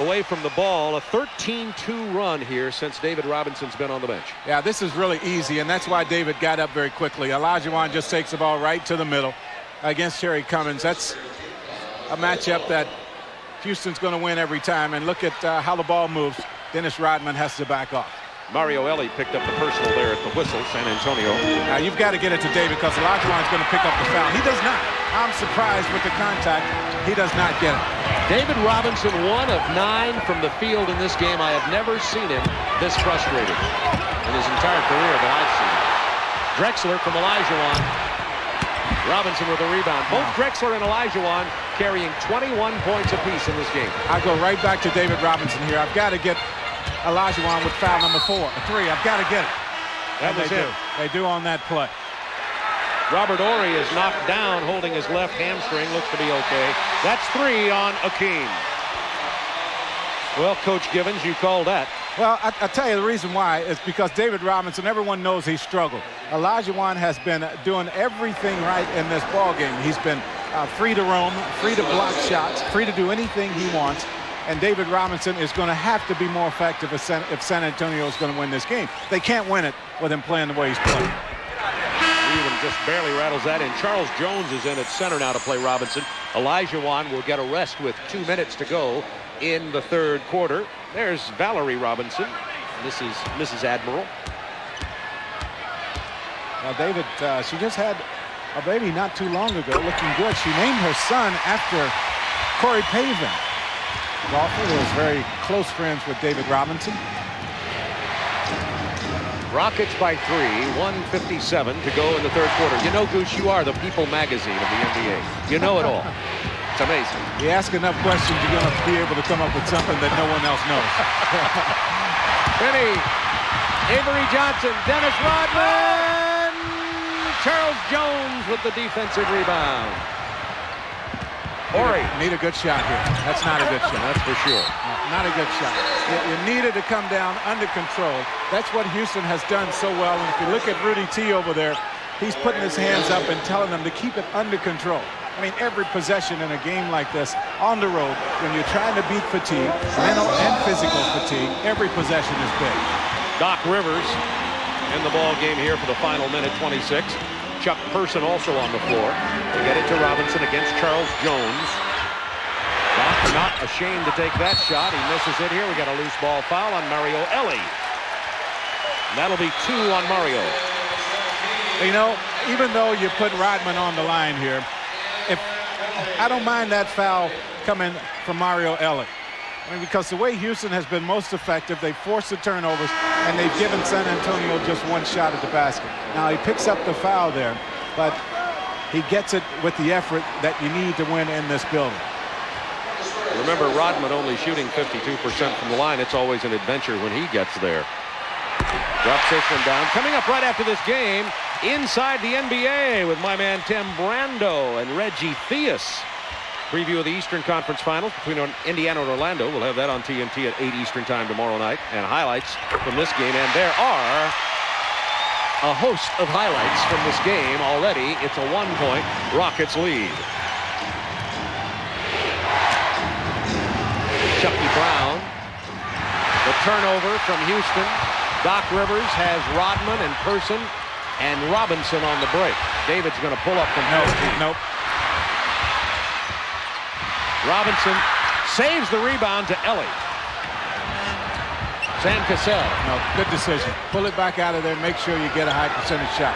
away from the ball. A 13-2 run here since David Robinson's been on the bench. Yeah, this is really easy, and that's why David got up very quickly. Olajuwon just takes the ball right to the middle against Terry Cummings. That's a matchup that Houston's going to win every time. And look at how the ball moves. Dennis Rodman has to back off. Mario Ellie picked up the personal there at the whistle, San Antonio. Now you've got to get it to David because Olajuwon's going to pick up the foul. He does not. I'm surprised with the contact. He does not get it. David Robinson 1 of 9 from the field in this game. I have never seen him this frustrated in his entire career that I've seen. Drexler from Olajuwon. Robinson with a rebound. Both Drexler and Olajuwon carrying 21 points apiece in this game. I go right back to David Robinson here. I've got to get Olajuwon with foul number 3. I've got to get it. That was it. They do on that play. Robert Horry is knocked down, holding his left hamstring. Looks to be okay. That's 3 on Akeem. Well, Coach Givens, you called that. Well, I tell you the reason why is because David Robinson, everyone knows he struggled. Olajuwon has been doing everything right in this ball game. He's been free to roam, free to block shots, free to do anything he wants. And David Robinson is going to have to be more effective if San Antonio is going to win this game. They can't win it with him playing the way he's playing. Even just barely rattles that in. Charles Jones is in at center now to play Robinson. Olajuwon will get a rest with 2 minutes to go in the third quarter. There's Valerie Robinson. This is Mrs. Admiral. Now, David, she just had a baby not too long ago, looking good. She named her son after Corey Pavin, golfer who was very close friends with David Robinson. Rockets by 3, 1:57 to go in the third quarter. You know, Goose, you are the People magazine of the NBA. You know it all. It's amazing. You ask enough questions, you're going to be able to come up with something that no one else knows. Finney, Avery Johnson, Dennis Rodman, Charles Jones with the defensive rebound. Horry. Need a good shot here. That's not a good shot. That's for sure. No, not a good shot. You needed to come down under control. That's what Houston has done so well. And if you look at Rudy T over there, he's putting his hands up and telling them to keep it under control. I mean, every possession in a game like this on the road, when you're trying to beat fatigue, mental and physical fatigue, every possession is big. Doc Rivers in the ball game here for the final minute, 26. Chuck Person also on the floor. They get it to Robinson against Charles Jones. Doc not ashamed to take that shot. He misses it here. We got a loose ball foul on Mario Ellie. And that'll be 2 on Mario. You know, even though you put Rodman on the line here, I don't mind that foul coming from Mario Ellie. I mean, because the way Houston has been most effective, they've forced the turnovers, and they've given San Antonio just one shot at the basket. Now, he picks up the foul there, but he gets it with the effort that you need to win in this building. Remember, Rodman only shooting 52% from the line. It's always an adventure when he gets there. Drops this one down. Coming up right after this game, inside the NBA with my man Tim Brando and Reggie Theus. Preview of the Eastern Conference Finals between Indiana and Orlando. We'll have that on TNT at 8 Eastern time tomorrow night. And highlights from this game. And there are a host of highlights from this game already. It's a 1-point Rockets lead. Chucky Brown. The turnover from Houston. Doc Rivers has Rodman and Person and Robinson on the break. David's going to pull up from 15. Nope. Robinson saves the rebound to Ellie. Sam Cassell. No, good decision. Pull it back out of there. Make sure you get a high percentage shot.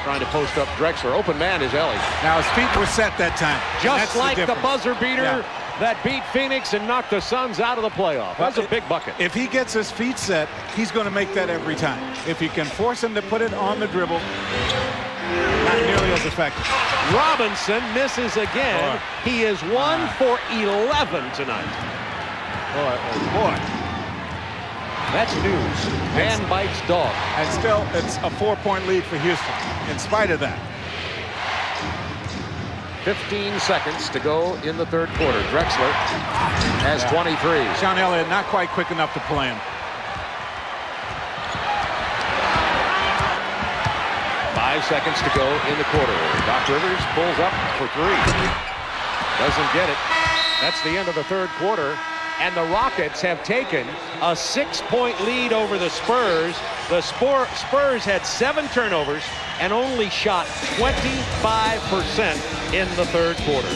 Trying to post up Drexler. Open man is Ellie. Now his feet were set that time. Just like the buzzer beater that beat Phoenix and knocked the Suns out of the playoff. That's a big bucket. If he gets his feet set, he's going to make that every time. If you can force him to put it on the dribble, not nearly as effective. Robinson misses again. He is 1 for 11 tonight. Boy. That's news. Man bites dog. And still, it's a 4-point lead for Houston, in spite of that. 15 seconds to go in the third quarter. Drexler has 23. Sean Elliott not quite quick enough to play him. 5 seconds to go in the quarter. Doc Rivers pulls up for 3. Doesn't get it. That's the end of the third quarter. And the Rockets have taken a 6-point lead over the Spurs. The Spurs had 7 turnovers and only shot 25% in the third quarter.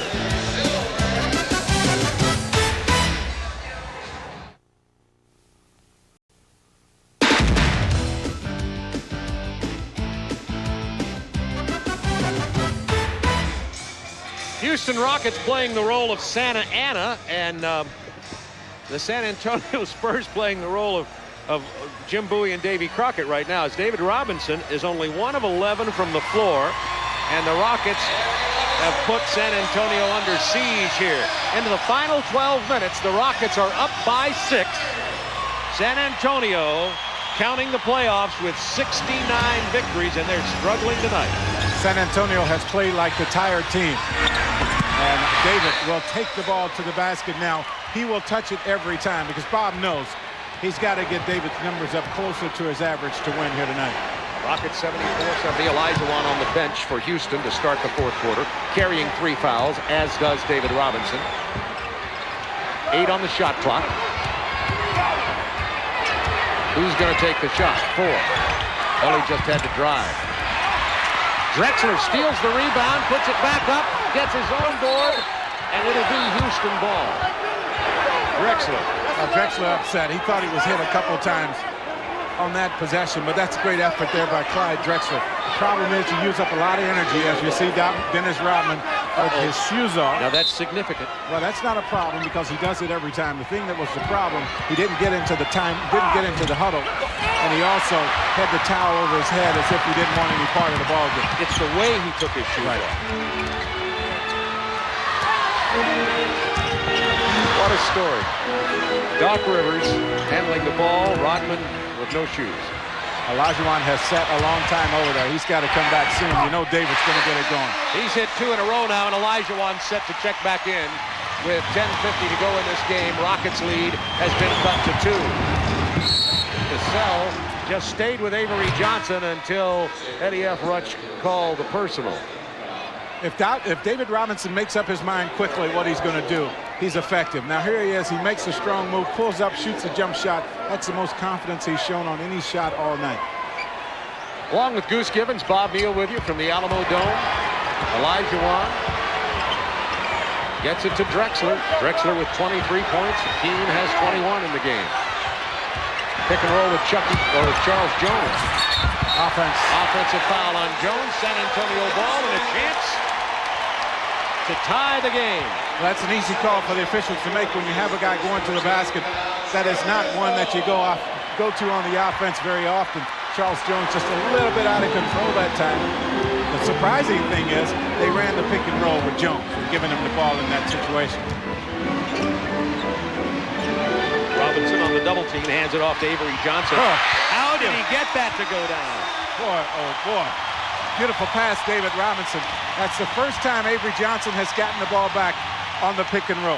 Houston Rockets playing the role of Santa Ana, and the San Antonio Spurs playing the role of Jim Bowie and Davy Crockett right now, as David Robinson is only 1 of 11 from the floor, and the Rockets have put San Antonio under siege here. Into the final 12 minutes, the Rockets are up by 6. San Antonio counting the playoffs with 69 victories, and they're struggling tonight. San Antonio has played like the tired team. And David will take the ball to the basket now. He will touch it every time because Bob knows he's got to get David's numbers up closer to his average to win here tonight. Rockets 74-70. Olajuwon on the bench for Houston to start the fourth quarter, carrying 3 fouls, as does David Robinson. 8 on the shot clock. Who's going to take the shot? 4. Ellie just had to drive. Drexler steals the rebound, puts it back up, gets his own board, and it'll be Houston ball. Drexler. Drexler upset. He thought he was hit a couple times on that possession, but that's a great effort there by Clyde Drexler. The problem is you use up a lot of energy, as you see Dennis Rodman with his shoes off. Now that's significant. Well, that's not a problem because he does it every time. The thing that was the problem, he didn't get into the huddle, and he also had the towel over his head as if he didn't want any part of the ball game. It's the way he took his shoes off. What a story. Doc Rivers handling the ball, Rodman with no shoes. Olajuwon has sat a long time over there. He's got to come back soon. You know David's going to get it going. He's hit 2 in a row now, and Olajuwon's set to check back in with 10:50 to go in this game. Rockets lead has been cut to 2. Cassell just stayed with Avery Johnson until Eddie F. Rutsch called the personal. If David Robinson makes up his mind quickly what he's going to do, he's effective. Now here he is. He makes a strong move, pulls up, shoots a jump shot. That's the most confidence he's shown on any shot all night. Along with Goose Gibbons, Bob Neal with you from the Alamo Dome. Olajuwon gets it to Drexler. Drexler with 23 points. Keene has 21 in the game. Pick and roll with Charles Jones. Offensive foul on Jones. San Antonio ball and a chance to tie the game. Well, that's an easy call for the officials to make when you have a guy going to the basket. That is not one that you go to on the offense very often. Charles Jones just a little bit out of control that time. The surprising thing is they ran the pick and roll with Jones, giving him the ball in that situation. Robinson on the double team, hands it off to Avery Johnson. Oh. How did he get that to go down? Boy, oh boy. Beautiful pass, David Robinson. That's the first time Avery Johnson has gotten the ball back on the pick and roll.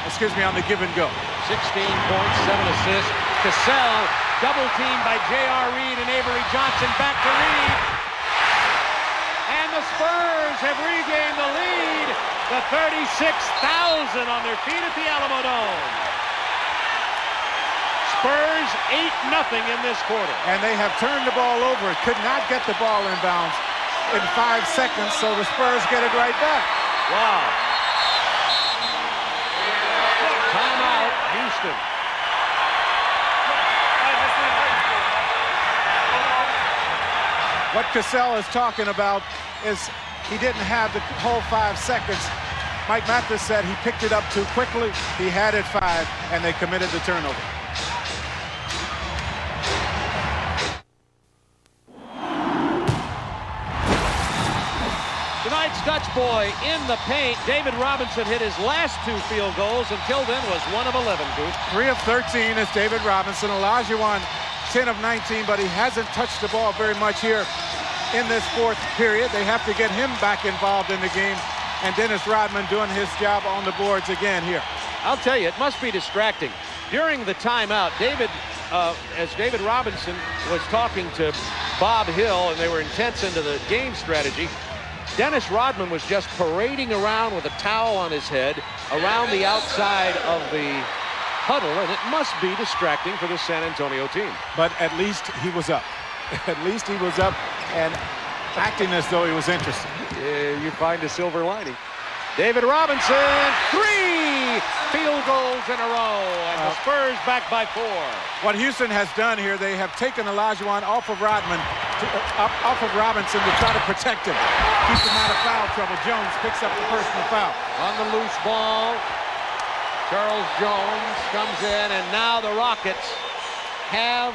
Excuse me, on the give and go. 16 points, 7 assists. Cassell, double teamed by J.R. Reed and Avery Johnson. Back to Reed. And the Spurs have regained the lead. The 36,000 on their feet at the Alamo Dome. Spurs 8-0 in this quarter. And they have turned the ball over. Could not get the ball inbounds in 5 seconds, so the Spurs get it right back. Wow. Timeout, Houston. What Cassell is talking about is he didn't have the whole 5 seconds. Mike Mathis said he picked it up too quickly. He had it 5, and they committed the turnover. Tonight's Dutch boy in the paint. David Robinson hit his last 2 field goals. Until then was 1 of 11, Coop. 3 of 13 is David Robinson. Olajuwon 10 of 19, but he hasn't touched the ball very much here in this 4th period. They have to get him back involved in the game, and Dennis Rodman doing his job on the boards again here. I'll tell you, it must be distracting. During the timeout, as David Robinson was talking to Bob Hill, and they were intense into the game strategy, Dennis Rodman was just parading around with a towel on his head around the outside of the huddle, and it must be distracting for the San Antonio team. But at least he was up. At least he was up and acting as though he was interested. You find a silver lining. David Robinson, 3 field goals in a row, and the Spurs back by 4. What Houston has done here, they have taken Olajuwon off of Rodman, off of Robinson to try to protect him. Keep him out of foul trouble. Jones picks up the personal foul. On the loose ball, Charles Jones comes in, and now the Rockets have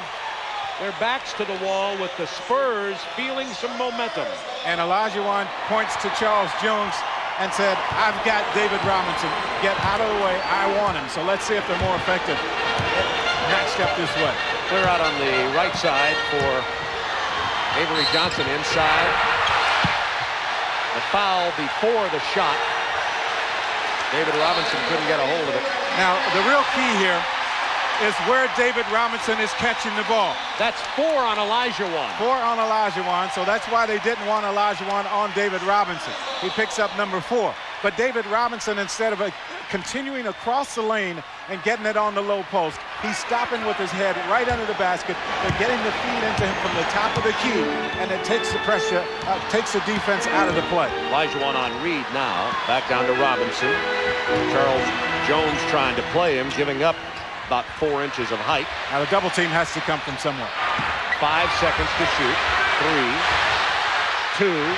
their backs to the wall with the Spurs feeling some momentum. And Olajuwon points to Charles Jones and said, I've got David Robinson. Get out of the way. I want him. So let's see if they're more effective matched up this way. Clear out on the right side for Avery Johnson inside. The foul before the shot. David Robinson couldn't get a hold of it. Now, the real key here is where David Robinson is catching the ball. That's 4 on Olajuwon. 4 on Olajuwon, so that's why they didn't want Olajuwon on David Robinson. He picks up number 4. But David Robinson, instead of continuing across the lane and getting it on the low post, he's stopping with his head right under the basket. They're getting the feed into him from the top of the key, and it takes the pressure, takes the defense out of the play. Olajuwon on Reed now. Back down to Robinson. Charles Jones trying to play him, giving up about 4 inches of height. Now the double team has to come from somewhere. 5 seconds to shoot. 3, 2.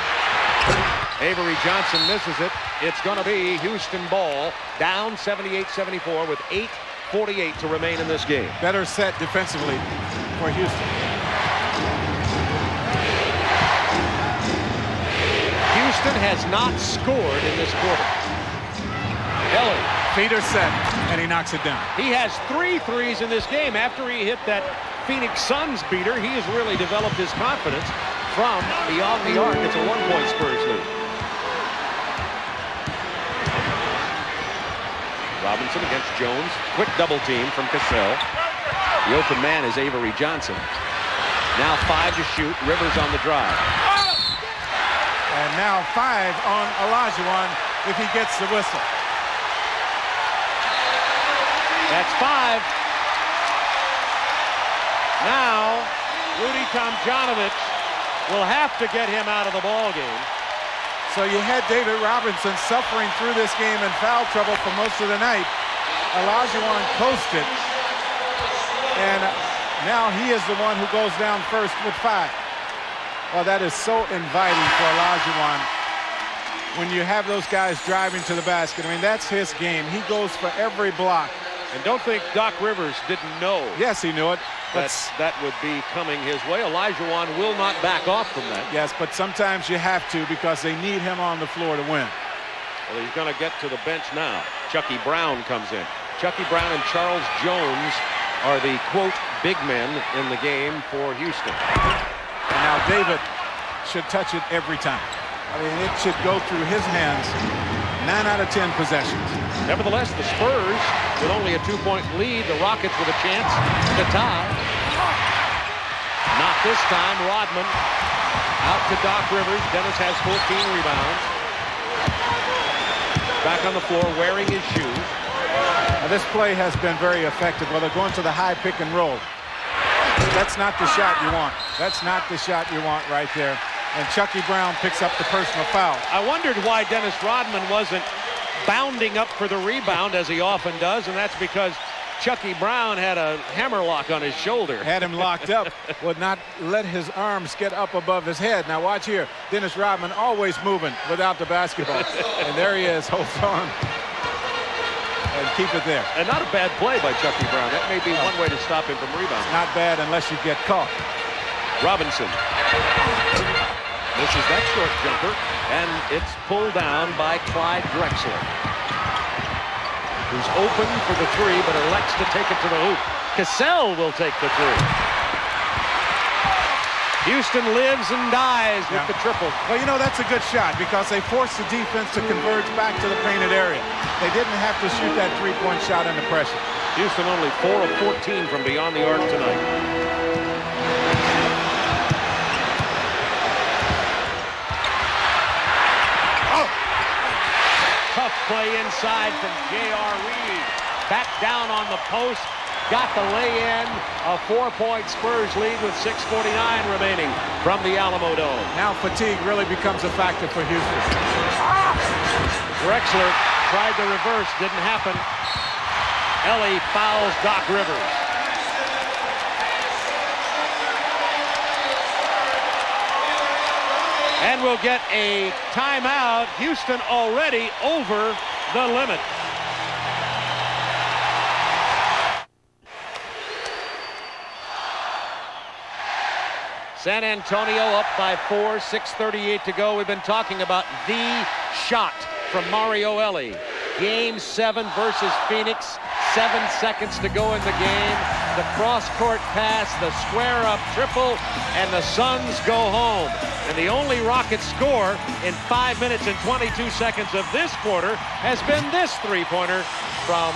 Avery Johnson misses it. It's going to be Houston ball, down 78-74 with 8:48 to remain in this game. Better set defensively for Houston. Houston has not scored in this quarter. Ellie. Feet are set, and he knocks it down. He has 3 threes in this game. After he hit that Phoenix Suns beater, he has really developed his confidence from beyond the arc. It's a 1-point Spurs lead. Robinson against Jones. Quick double team from Cassell. The open man is Avery Johnson. Now 5 to shoot. Rivers on the drive. And now 5 on Olajuwon if he gets the whistle. That's 5. Now, Rudy Tomjanovich will have to get him out of the ball game. So you had David Robinson suffering through this game in foul trouble for most of the night. Olajuwon coasted. And now he is the one who goes down first with 5. Well, that is so inviting for Olajuwon when you have those guys driving to the basket. I mean, that's his game. He goes for every block. And don't think Doc Rivers didn't know. Yes, he knew it. That would be coming his way. Olajuwon will not back off from that. Yes, but sometimes you have to because they need him on the floor to win. Well, he's going to get to the bench now. Chucky Brown comes in. Chucky Brown and Charles Jones are the, quote, big men in the game for Houston. And now David should touch it every time. I mean, it should go through his hands 9 out of 10 possessions. Nevertheless, the Spurs, with only a 2-point lead, the Rockets with a chance to tie. Not this time. Rodman out to Doc Rivers. Dennis has 14 rebounds. Back on the floor wearing his shoes. Now, this play has been very effective. Well, they're going to the high pick and roll. That's not the shot you want. That's not the shot you want right there. And Chucky Brown picks up the personal foul. I wondered why Dennis Rodman wasn't bounding up for the rebound as he often does, and that's because Chucky Brown had a hammerlock on his shoulder. Had him locked up, would not let his arms get up above his head. Now watch here. Dennis Rodman always moving without the basketball. And there he is, holds on. And keep it there. And not a bad play by Chucky Brown. That may be one way to stop him from rebounding. Not bad unless you get caught. Robinson misses that short jumper, and it's pulled down by Clyde Drexler, who's open for the three, but elects to take it to the hoop. Cassell will take the three. Houston lives and dies with the triple. Well, you know, that's a good shot because they forced the defense to converge back to the painted area. They didn't have to shoot that three-point shot under pressure. Houston only 4 of 14 from beyond the arc tonight. Tough play inside from J.R. Reed. Back down on the post. Got the lay-in. A 4-point Spurs lead with 6:49 remaining from the Alamo Dome. Now fatigue really becomes a factor for Houston. Drexler tried to reverse. Didn't happen. Ellie fouls Doc Rivers. And we'll get a timeout. Houston already over the limit. San Antonio up by 4, 6:38 to go. We've been talking about the shot from Mario Ellie. Game 7 versus Phoenix. 7 seconds to go in the game. The cross-court pass, the square-up triple, and the Suns go home. And the only Rockets score in 5 minutes and 22 seconds of this quarter has been this three-pointer from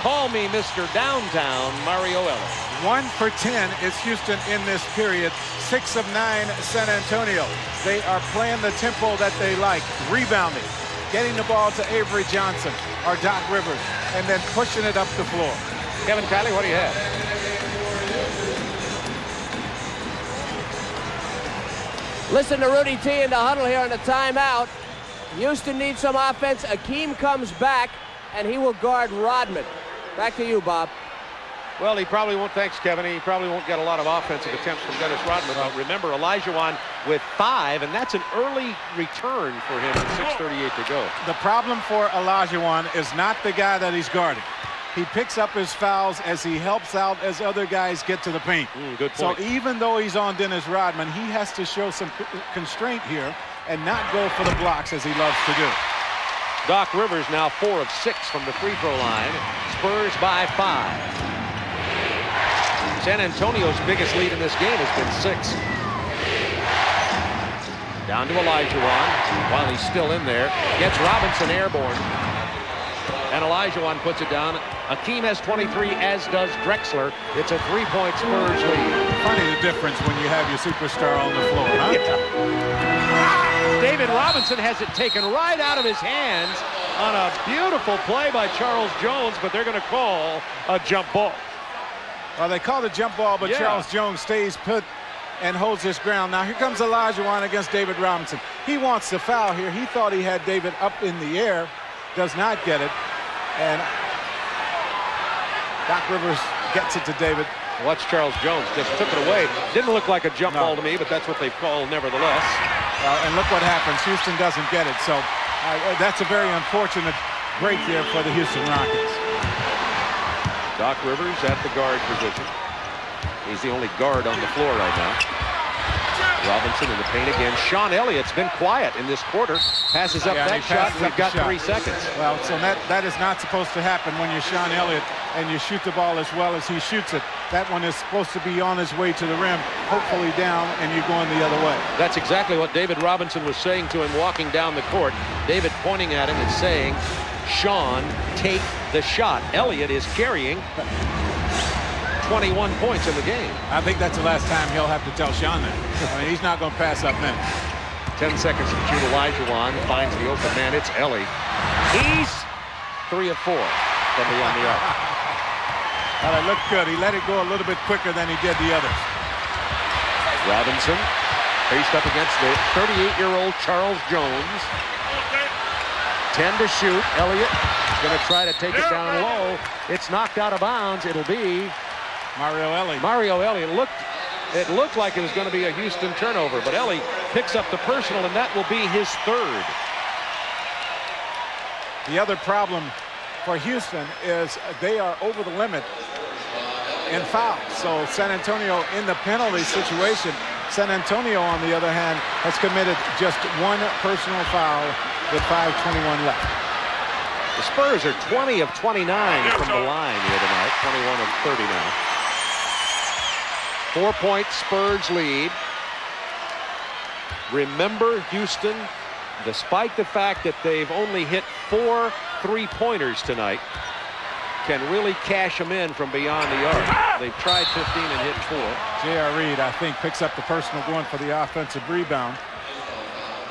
Call Me Mr. Downtown, Mario Ellie. 1 for 10 is Houston in this period. 6 of 9 San Antonio. They are playing the tempo that they like, rebounding, getting the ball to Avery Johnson or Doc Rivers, and then pushing it up the floor. Kevin Kiley, what do you have? Listen to Rudy T in the huddle here on the timeout. Houston needs some offense. Akeem comes back, and he will guard Rodman. Back to you, Bob. Well, he probably won't, thanks, Kevin. He probably won't get a lot of offensive attempts from Dennis Rodman. But remember, Olajuwon with 5, and that's an early return for him with 6:38 to go. The problem for Olajuwon is not the guy that he's guarding. He picks up his fouls as he helps out as other guys get to the paint. Good point. So even though he's on Dennis Rodman, he has to show some constraint here and not go for the blocks as he loves to do. Doc Rivers now 4 of 6 from the free throw line. Spurs by 5. San Antonio's biggest lead in this game has been 6. Down to Olajuwon while he's still in there. Gets Robinson airborne. And Olajuwon puts it down. Akeem has 23, as does Drexler. It's a 3-point Spurs lead. Funny the difference when you have your superstar on the floor, huh? Yeah. David Robinson has it taken right out of his hands on a beautiful play by Charles Jones, but they're going to call a jump ball. Well, they call the jump ball, but Charles Jones stays put and holds his ground. Now, here comes Olajuwon against David Robinson. He wants the foul here. He thought he had David up in the air. Does not get it. And Doc Rivers gets it to David. Watch Charles Jones just took it away. Didn't look like a jump ball to me, but that's what they call nevertheless. And look what happens. Houston doesn't get it. So that's a very unfortunate break there for the Houston Rockets. Doc Rivers at the guard position. He's the only guard on the floor right now. Robinson in the paint again. Sean Elliott's been quiet in this quarter. Passes up that shot. We've got 3 seconds. Well, so that is not supposed to happen when you're Sean Elliott and you shoot the ball as well as he shoots it. That one is supposed to be on his way to the rim, hopefully down, and you're going the other way. That's exactly what David Robinson was saying to him walking down the court. David pointing at him and saying, Sean, take the shot. Elliott is carrying 21 points in the game. I think that's the last time he'll have to tell Sean that. I mean, he's not going to pass up minutes. 10 seconds to shoot. Olajuwon finds the open man. It's Ellie. He's 3 of 4 from beyond the arc. Well, it looked good. He let it go a little bit quicker than he did the others. Robinson faced up against the 38-year-old Charles Jones. 10 to shoot. Elliott going to try to take it down low. It's knocked out of bounds. It'll be Mario Ellie. Mario Ellie. It looked like it was going to be a Houston turnover, but Ellie picks up the personal, and that will be his 3rd. The other problem for Houston is they are over the limit in fouls. So San Antonio in the penalty situation. San Antonio, on the other hand, has committed just 1 personal foul with 5:21 left. The Spurs are 20 of 29 from the line here tonight. 21 of 30 now. 4-point Spurs lead. Remember, Houston, despite the fact that they've only hit 4 3-pointers tonight, can really cash them in from beyond the arc. They've tried 15 and hit 4. J.R. Reed, I think, picks up the personal going for the offensive rebound.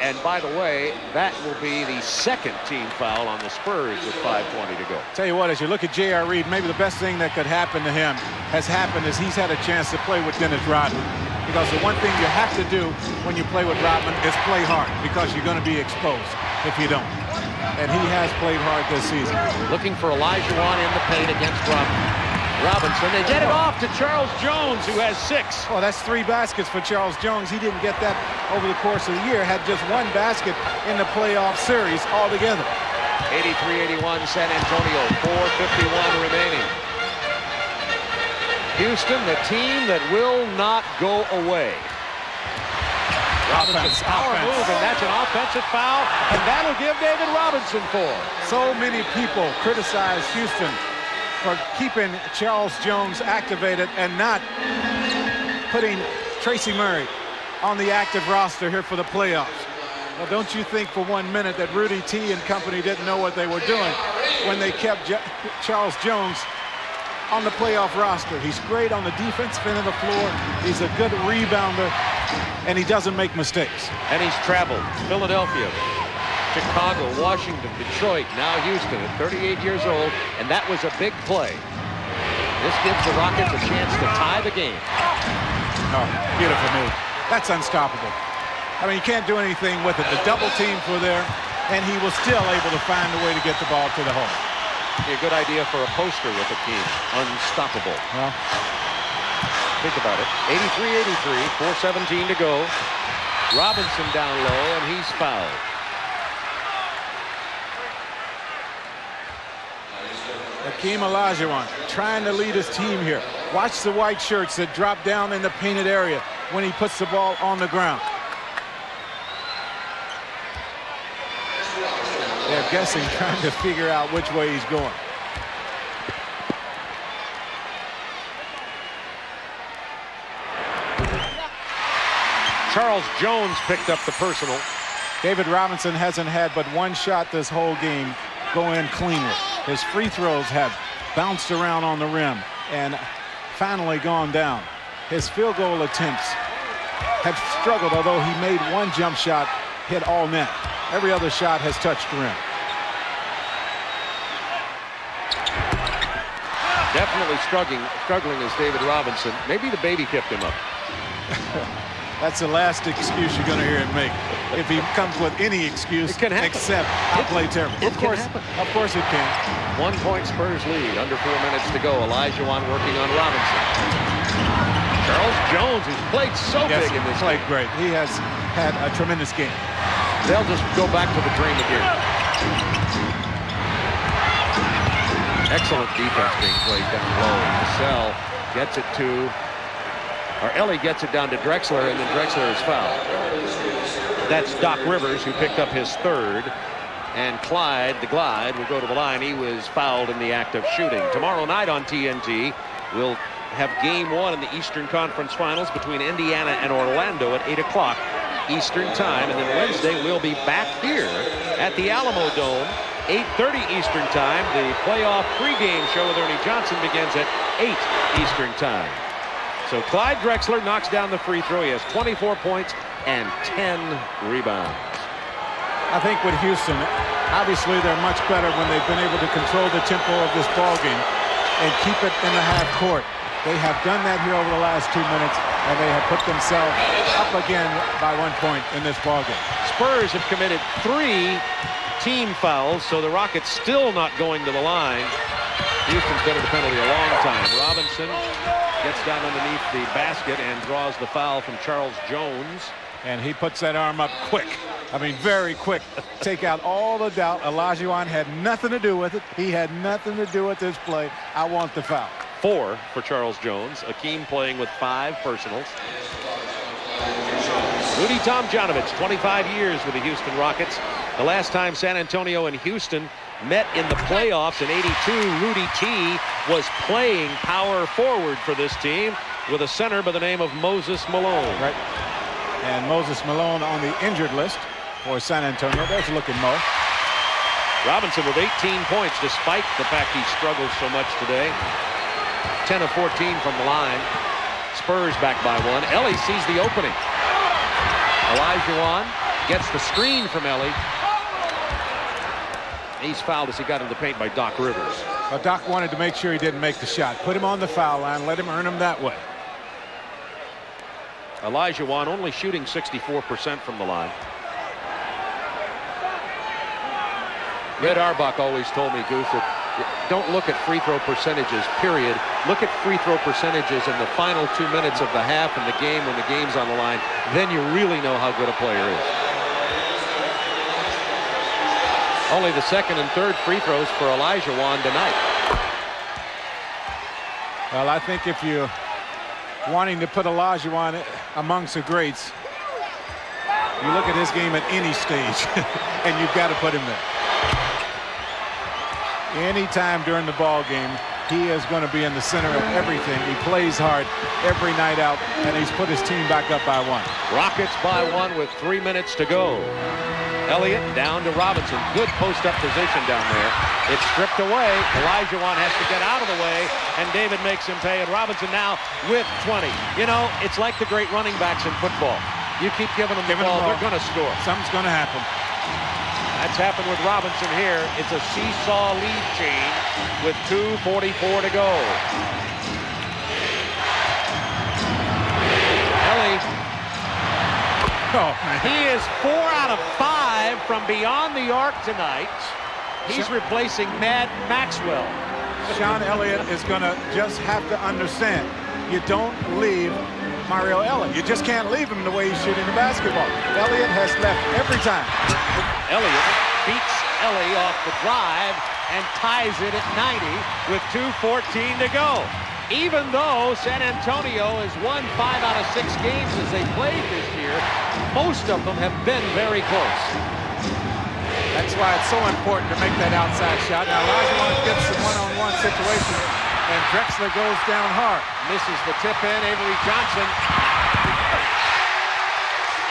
And by the way, that will be the 2nd team foul on the Spurs with 5:20 to go. Tell you what, as you look at J.R. Reed, maybe the best thing that could happen to him has happened is he's had a chance to play with Dennis Rodman. Because the one thing you have to do when you play with Rodman is play hard, because you're going to be exposed if you don't. And he has played hard this season. Looking for Olajuwon in the paint against Robinson. They get it off to Charles Jones, who has 6. Oh, that's 3 baskets for Charles Jones. He didn't get that over the course of the year. Had just 1 basket in the playoff series altogether. 83-81 San Antonio. 4:51 remaining. Houston, the team that will not go away. Robinson's power move, and that's an offensive foul, and that'll give David Robinson 4. So many people criticize Houston for keeping Charles Jones activated and not putting Tracy Murray on the active roster here for the playoffs. Well, don't you think for 1 minute that Rudy T and company didn't know what they were doing when they kept Charles Jones on the playoff roster? He's great on the defensive end of the floor. He's a good rebounder, and he doesn't make mistakes. And he's traveled Philadelphia, Chicago, Washington, Detroit, now Houston at 38 years old, and that was a big play. This gives the Rockets a chance to tie the game. Oh, beautiful move. That's unstoppable. I mean, you can't do anything with it. The double teams were there, and he was still able to find a way to get the ball to the hole. Be a good idea for a poster with a team. Unstoppable. Well, think about it. 83-83, 4:17 to go. Robinson down low, and he's fouled. Hakeem Olajuwon trying to lead his team here. Watch the white shirts that drop down in the painted area when he puts the ball on the ground. They're guessing, trying to figure out which way he's going. Charles Jones picked up the personal. David Robinson hasn't had but 1 shot this whole game go in cleanly. His free throws have bounced around on the rim and finally gone down. His field goal attempts have struggled, although he made 1 jump shot, hit all net. Every other shot has touched the rim. Definitely struggling is David Robinson. Maybe the baby kept him up. That's the last excuse you're going to hear him make. If he comes with any excuse except I play terrible. Of course it can. 1 point Spurs lead, under 4 minutes to go. Olajuwon working on Robinson. Charles Jones, who's played so big in this played game. Great. He has had a tremendous game. They'll just go back to the dream again. Excellent defense being played down low. Cassell gets it to or Ellie gets it down to Drexler, and then Drexler is fouled. That's Doc Rivers, who picked up his third. And Clyde, the Glide, will go to the line. He was fouled in the act of shooting. Tomorrow night on TNT, we'll have game 1 in the Eastern Conference Finals between Indiana and Orlando at 8 o'clock Eastern Time. And then Wednesday, we'll be back here at the Alamo Dome, 8:30 Eastern Time. The playoff pregame show with Ernie Johnson begins at 8 Eastern Time. So Clyde Drexler knocks down the free throw. He has 24 points and 10 rebounds. I think with Houston, obviously they're much better when they've been able to control the tempo of this ball game and keep it in the half court. They have done that here over the last 2 minutes, and they have put themselves up again by 1 point in this ball game. Spurs have committed 3 team fouls, so the Rockets still not going to the line. Houston's been at the penalty a long time. Robinson gets down underneath the basket and draws the foul from Charles Jones. And he puts that arm up quick. I mean, very quick. Take out all the doubt. Olajuwon had nothing to do with it. He had nothing to do with this play. I want the foul. 4 for Charles Jones. Akeem playing with 5 personals. Rudy Tomjanovich, 25 years with the Houston Rockets. The last time San Antonio and Houston met in the playoffs in '82, Rudy T was playing power forward for this team with a center by the name of Moses Malone. Right. And Moses Malone on the injured list for San Antonio. There's a look at Mo. Robinson with 18 points despite the fact he struggled so much today. 10 of 14 from the line. Spurs back by 1. Ellie sees the opening. Olajuwon gets the screen from Ellie. He's fouled as he got in the paint by Doc Rivers. Well, Doc wanted to make sure he didn't make the shot. Put him on the foul line. Let him earn him that way. Olajuwon only shooting 64% from the line. Red Auerbach always told me, Goose, that don't look at free throw percentages, period. Look at free throw percentages in the final 2 minutes of the half in the game when the game's on the line. Then you really know how good a player is. Only the second and third free throws for Olajuwon tonight. Well, I think if you wanting to put Olajuwon amongst the greats, you look at his game at any stage and you've got to put him there. Anytime during the ball game, he is going to be in the center of everything. He plays hard every night out, and he's put his team back up by 1. Rockets by 1 with 3 minutes to go. Elliott down to Robinson. Good post-up position down there. It's stripped away. Olajuwon has to get out of the way, and David makes him pay. And Robinson now with 20. You know, it's like the great running backs in football. You keep giving them the ball, they're going to score. Something's going to happen. That's happened with Robinson here. It's a seesaw lead change with 2:44 to go. Ellie. Oh, man. He is 4 out of 5 from beyond the arc tonight. He's replacing Mad Maxwell. Sean Elliott is going to just have to understand, you don't leave Mario Elliott. You just can't leave him the way he's shooting the basketball. Elliott has left every time. Elliott beats Ellie off the drive and ties it at 90 with 2:14 to go. Even though San Antonio has won 5 out of 6 games as they played this year, most of them have been very close. That's why it's so important to make that outside shot. Now Olajuwon gets the one-on-one situation, and Drexler goes down hard. Misses the tip in. Avery Johnson.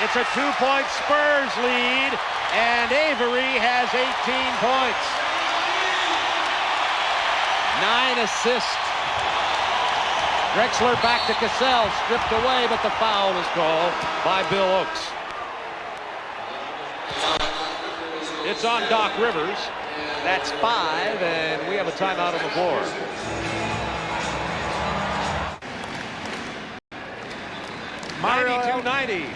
It's a 2-point Spurs lead, and Avery has 18 points. 9 assists. Drexler back to Cassell, stripped away, but the foul was called by Bill Oakes. It's on Doc Rivers. That's 5, and we have a timeout on the floor. Mario 92-90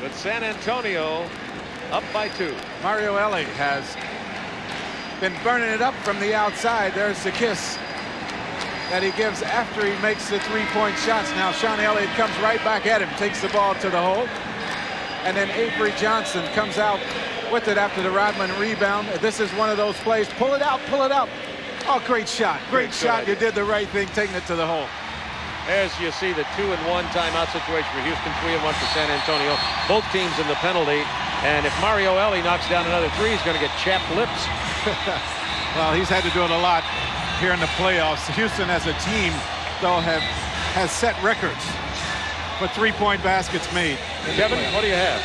with San Antonio up by 2. Mario Ellie has been burning it up from the outside. There's the kiss that he gives after he makes the 3-point shots. Now Sean Elliott comes right back at him, takes the ball to the hole, and then Avery Johnson comes out with it after the Rodman rebound. This is one of those plays. Pull it out, pull it out. Oh, great shot. Great shot. You did the right thing, taking it to the hole. As you see, the 2-1 timeout situation for Houston, 3-1 for San Antonio. Both teams in the penalty. And if Mario Elie knocks down another three, he's going to get chapped lips. Well, he's had to do it a lot here in the playoffs. Houston as a team, though, has set records for three-point baskets made. Kevin, what do you have?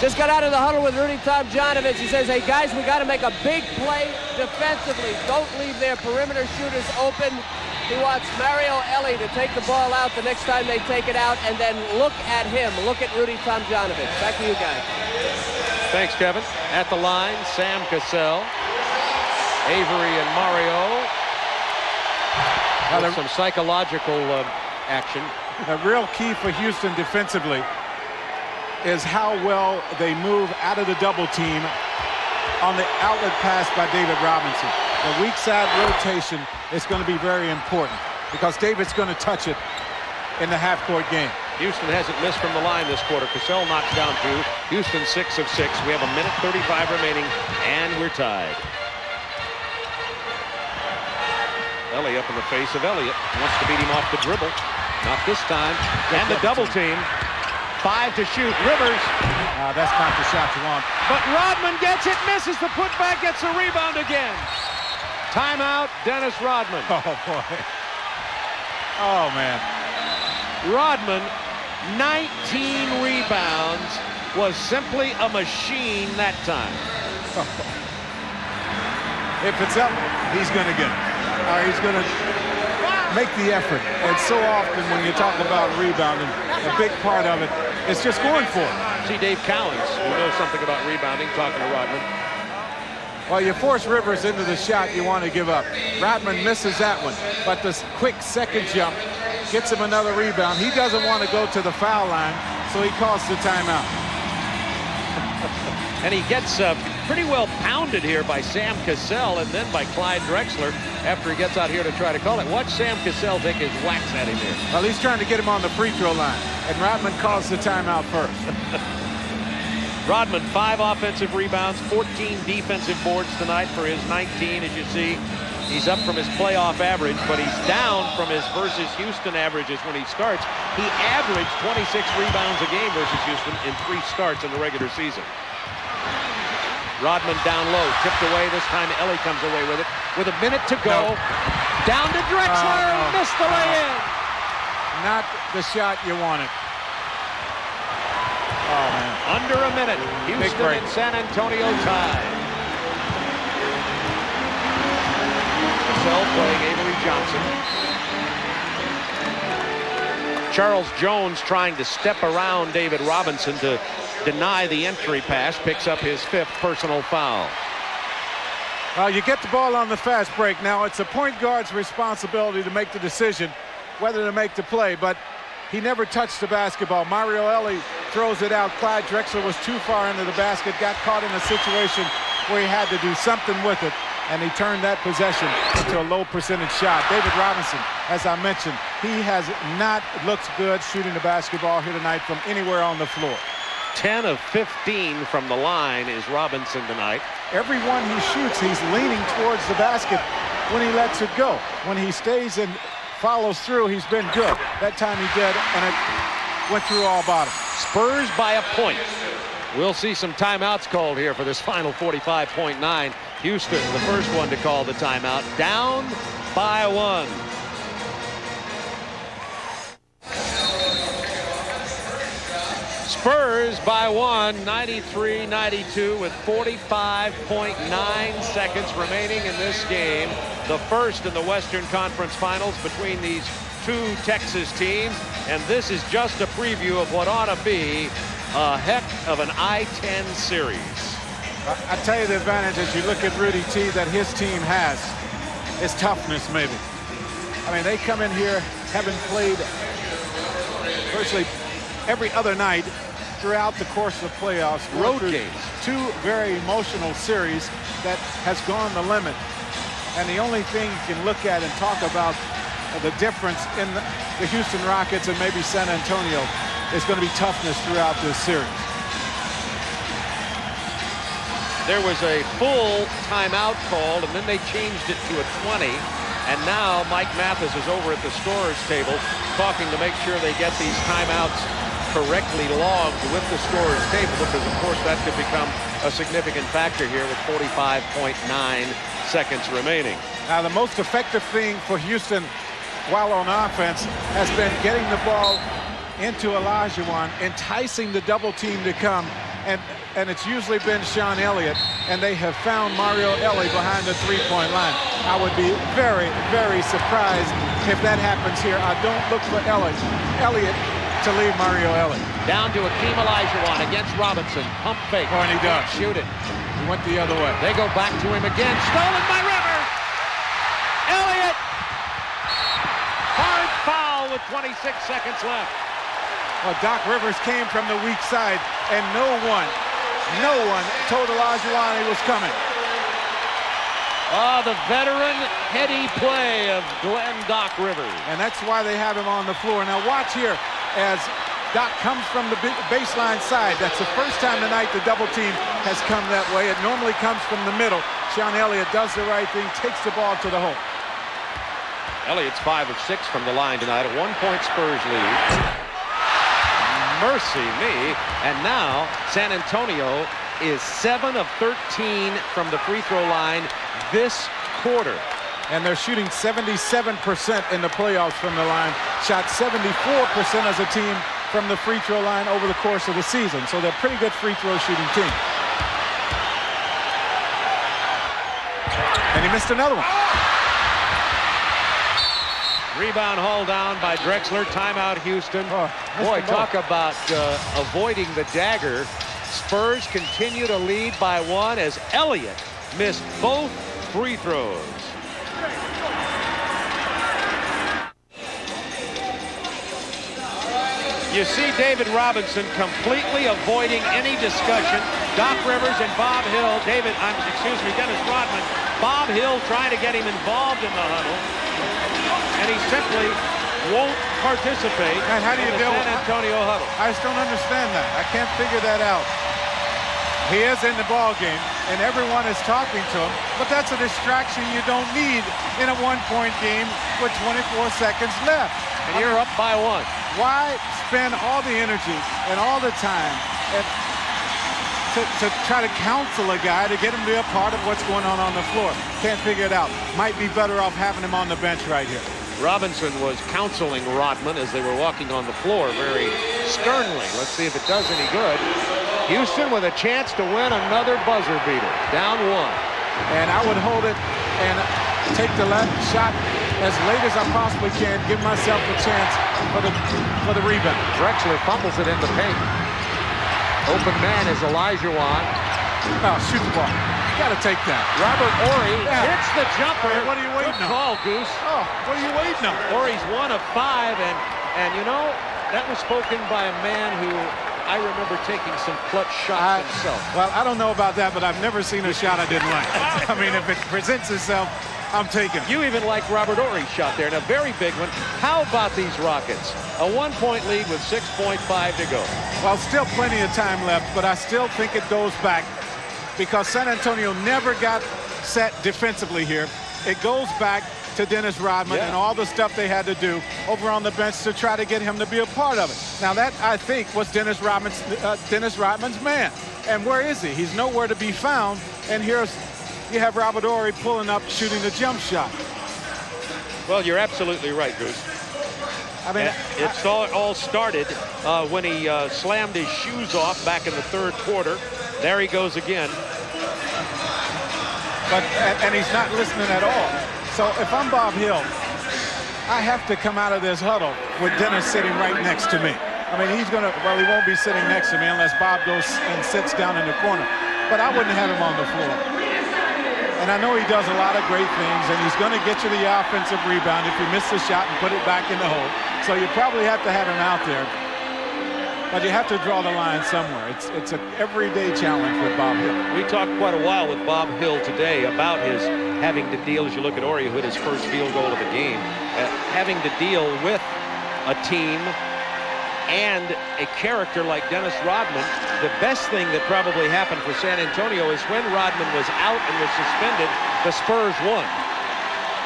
Just got out of the huddle with Rudy Tomjanovich. He says, hey, guys, we got to make a big play defensively. Don't leave their perimeter shooters open. He wants Mario Elie to take the ball out the next time they take it out, and then look at him. Look at Rudy Tomjanovich. Back to you guys. Thanks, Kevin. At the line, Sam Cassell, Avery, and Mario. Some psychological action. A real key for Houston defensively is how well they move out of the double team on the outlet pass by David Robinson. The weak side rotation is going to be very important because David's going to touch it in the half-court game. Houston hasn't missed from the line this quarter. Cassell knocks down 2. Houston 6 of 6. We have a minute 35 remaining, and we're tied. Elie up in the face of Elliott. Wants to beat him off the dribble. Not this time. And the double team. 5 to shoot. Rivers. That's not the shot you want. But Rodman gets it, misses the putback, gets a rebound again. Timeout, Dennis Rodman. Oh, boy. Oh, man. Rodman, 19 rebounds, was simply a machine that time. If it's up, he's going to get it. He's going to make the effort. And so often when you talk about rebounding, a big part of it is just going for it. See Dave Cowens, who knows something about rebounding, talking to Rodman. Well, you force Rivers into the shot you want to give up. Rodman misses that one, but this quick second jump gets him another rebound. He doesn't want to go to the foul line, so he calls the timeout. And he gets pretty well pounded here by Sam Cassell and then by Clyde Drexler after he gets out here to try to call it. Watch Sam Cassell take his whacks at him here. Well, he's trying to get him on the free throw line, and Rodman calls the timeout first. Rodman, 5 offensive rebounds, 14 defensive boards tonight for his 19. As you see, he's up from his playoff average, but he's down from his versus Houston averages when he starts. He averaged 26 rebounds a game versus Houston in 3 starts in the regular season. Rodman down low, tipped away. This time Elie comes away with it. With a minute to go, down to Drexler, missed the lay-in. Not the shot you wanted. Oh, man. Under a minute, Houston and San Antonio tied. Cassell playing Avery Johnson. Charles Jones trying to step around David Robinson to deny the entry pass, picks up his 5th personal foul. You get the ball on the fast break. Now, it's a point guard's responsibility to make the decision whether to make the play, but he never touched the basketball. Mario Elie throws it out. Clyde Drexler was too far into the basket, got caught in a situation where he had to do something with it, and he turned that possession into a low percentage shot. David Robinson, as I mentioned, he has not looked good shooting the basketball here tonight from anywhere on the floor. 10 of 15 from the line is Robinson tonight. Every one he shoots, he's leaning towards the basket when he lets it go. When he stays and follows through, he's been good. That time he did, and it went through all bottom. Spurs by a point. We'll see some timeouts called here for this final 45.9. Houston, the first one to call the timeout, down by 1. Spurs by 1, 93-92 with 45.9 seconds remaining in this game. The first in the Western Conference Finals between these 2 Texas teams. And this is just a preview of what ought to be a heck of an I-10 series. I tell you the advantage as you look at Rudy T that his team has is toughness, maybe. I mean, they come in here having played virtually every other night throughout the course of the playoffs. Road games. 2 very emotional series that has gone the limit. And the only thing you can look at and talk about the difference in the Houston Rockets and maybe San Antonio is going to be toughness throughout this series. There was a full timeout called, and then they changed it to a 20. And now Mike Mathis is over at the scorer's table talking to make sure they get these timeouts correctly logged with the scorer's table, because of course that could become a significant factor here with 45.9 seconds remaining. Now the most effective thing for Houston while on offense has been getting the ball into Olajuwon, enticing the double team to come, and it's usually been Sean Elliott, and they have found Mario Ellie behind the three-point line. I would be very, very surprised if that happens here. I don't look for Elliott to leave Mario Ellie. Down to Akeem Olajuwon against Robinson. Pump fake. Oh, and he does. Shoot it. He went the other way. They go back to him again. Stolen by Rivers. Elliott. Hard foul with 26 seconds left. Well, Doc Rivers came from the weak side, and no one told Olajuwon he was coming. The veteran heady play of Glenn Doc Rivers. And that's why they have him on the floor. Now watch here as Doc comes from the baseline side. That's the first time tonight the double team has come that way. It normally comes from the middle. Sean Elliott does the right thing, takes the ball to the hole. Elliott's 5 of 6 from the line tonight. A 1-point Spurs lead. Mercy me. And now San Antonio is 7 of 13 from the free throw line this quarter. And they're shooting 77% in the playoffs from the line. Shot 74% as a team from the free throw line over the course of the season. So they're a pretty good free throw shooting team. And he missed another one. Rebound haul down by Drexler. Timeout, Houston. Boy, talk about avoiding the dagger. Spurs continue to lead by 1 as Elliott missed both free throws. You see David Robinson completely avoiding any discussion. Doc Rivers and Bob Hill, Dennis Rodman. Bob Hill trying to get him involved in the huddle, and he simply won't participate and how do you in the San Antonio huddle. I just don't understand that. I can't figure that out. He is in the ball game, and everyone is talking to him, but that's a distraction you don't need in a one-point game with 24 seconds left. And you're up by 1. Why spend all the energy and all the time to try to counsel a guy to get him to be a part of what's going on the floor? Can't figure it out. Might be better off having him on the bench right here. Robinson was counseling Rodman as they were walking on the floor very sternly. Let's see if it does any good. Houston with a chance to win another buzzer beater. Down 1. And I would hold it and take the left shot as late as I possibly can. Give myself a chance for the rebound. Drexler fumbles it in the paint. Open man is Olajuwon. Oh, shoot the ball. You got to take that. Robert Horry hits the jumper. Hey, what are you waiting on? Good call, Goose. Oh, what are you waiting on? Horry's 1 of 5, and you know, that was spoken by a man who I remember taking some clutch shots himself. Well, I don't know about that, but I've never seen a shot I didn't like. I mean, if it presents itself, I'm taking it. You even like Robert Horry's shot there, and a very big one. How about these Rockets? A 1-point lead with 6.5 to go. Well, still plenty of time left, but I still think it goes back because San Antonio never got set defensively here. It goes back to Dennis Rodman and all the stuff they had to do over on the bench to try to get him to be a part of it. Now that, I think, was Dennis Rodman's man. And where is he? He's nowhere to be found. And here's you have Robert Horry pulling up, shooting the jump shot. Well, you're absolutely right, Goose. I mean, it all started when he slammed his shoes off back in the third quarter. There he goes again. And he's not listening at all. So if I'm Bob Hill, I have to come out of this huddle with Dennis sitting right next to me. I mean, he won't be sitting next to me unless Bob goes and sits down in the corner. But I wouldn't have him on the floor. And I know he does a lot of great things, and he's going to get you the offensive rebound if you miss the shot and put it back in the hole. So you probably have to have him out there. But you have to draw the line somewhere. It's an everyday challenge with Bob Hill. We talked quite a while with Bob Hill today about his having to deal, as you look at Horry, who hit his first field goal of the game, having to deal with a team and a character like Dennis Rodman. The best thing that probably happened for San Antonio is when Rodman was out and was suspended, the Spurs won.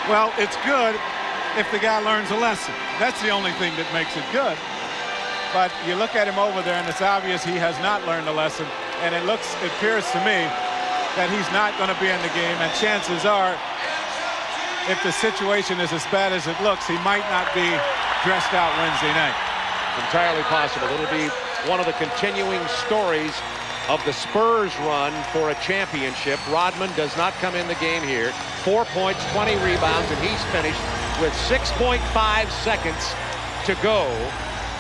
Well, it's good if the guy learns a lesson. That's the only thing that makes it good. But you look at him over there, and it's obvious he has not learned a lesson. And it appears to me that he's not going to be in the game. And chances are, if the situation is as bad as it looks, he might not be dressed out Wednesday night. Entirely possible. It'll be one of the continuing stories of the Spurs run for a championship. Rodman does not come in the game here. 4 points, 20 rebounds, and he's finished with 6.5 seconds to go.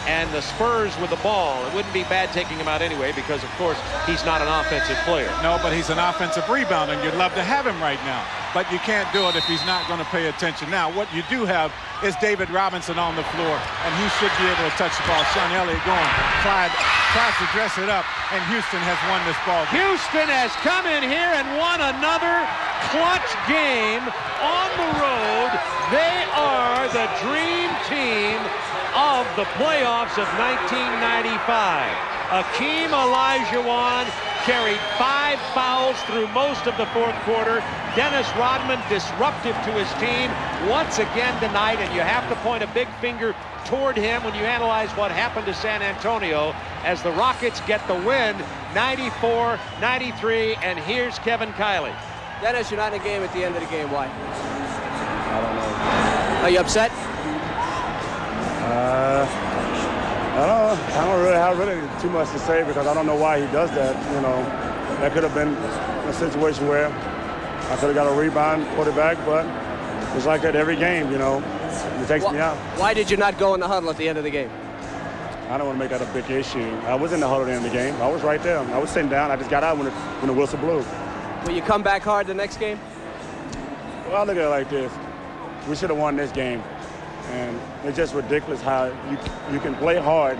And the Spurs with the ball. It wouldn't be bad taking him out anyway because, of course, he's not an offensive player. No, but he's an offensive rebounder, and you'd love to have him right now. But you can't do it if he's not going to pay attention. Now, what you do have is David Robinson on the floor, and he should be able to touch the ball. Sean Elliott going. Clyde tries to dress it up, and Houston has won this ball game. Houston has come in here and won another clutch game on the road. They are the dream team of the playoffs of 1995. Akeem Olajuwon carried 5 fouls through most of the fourth quarter. Dennis Rodman disruptive to his team once again tonight, and you have to point a big finger toward him when you analyze what happened to San Antonio as the Rockets get the win 94-93. And here's Kevin Kiley. Dennis, you're not in the game at the end of the game. Why? I don't know. Are you upset? I don't really have too much to say because I don't know why he does that. You know, that could have been a situation where I could have got a rebound, put it back, but it's like that every game, you know. It takes me out. Why did you not go in the huddle at the end of the game? I don't want to make that a big issue. I was in the huddle at the end of the game. I was right there. I was sitting down. I just got out when the whistle blew. Will you come back hard the next game? Well, I look at it like this. We should have won this game. And it's just ridiculous how you can play hard,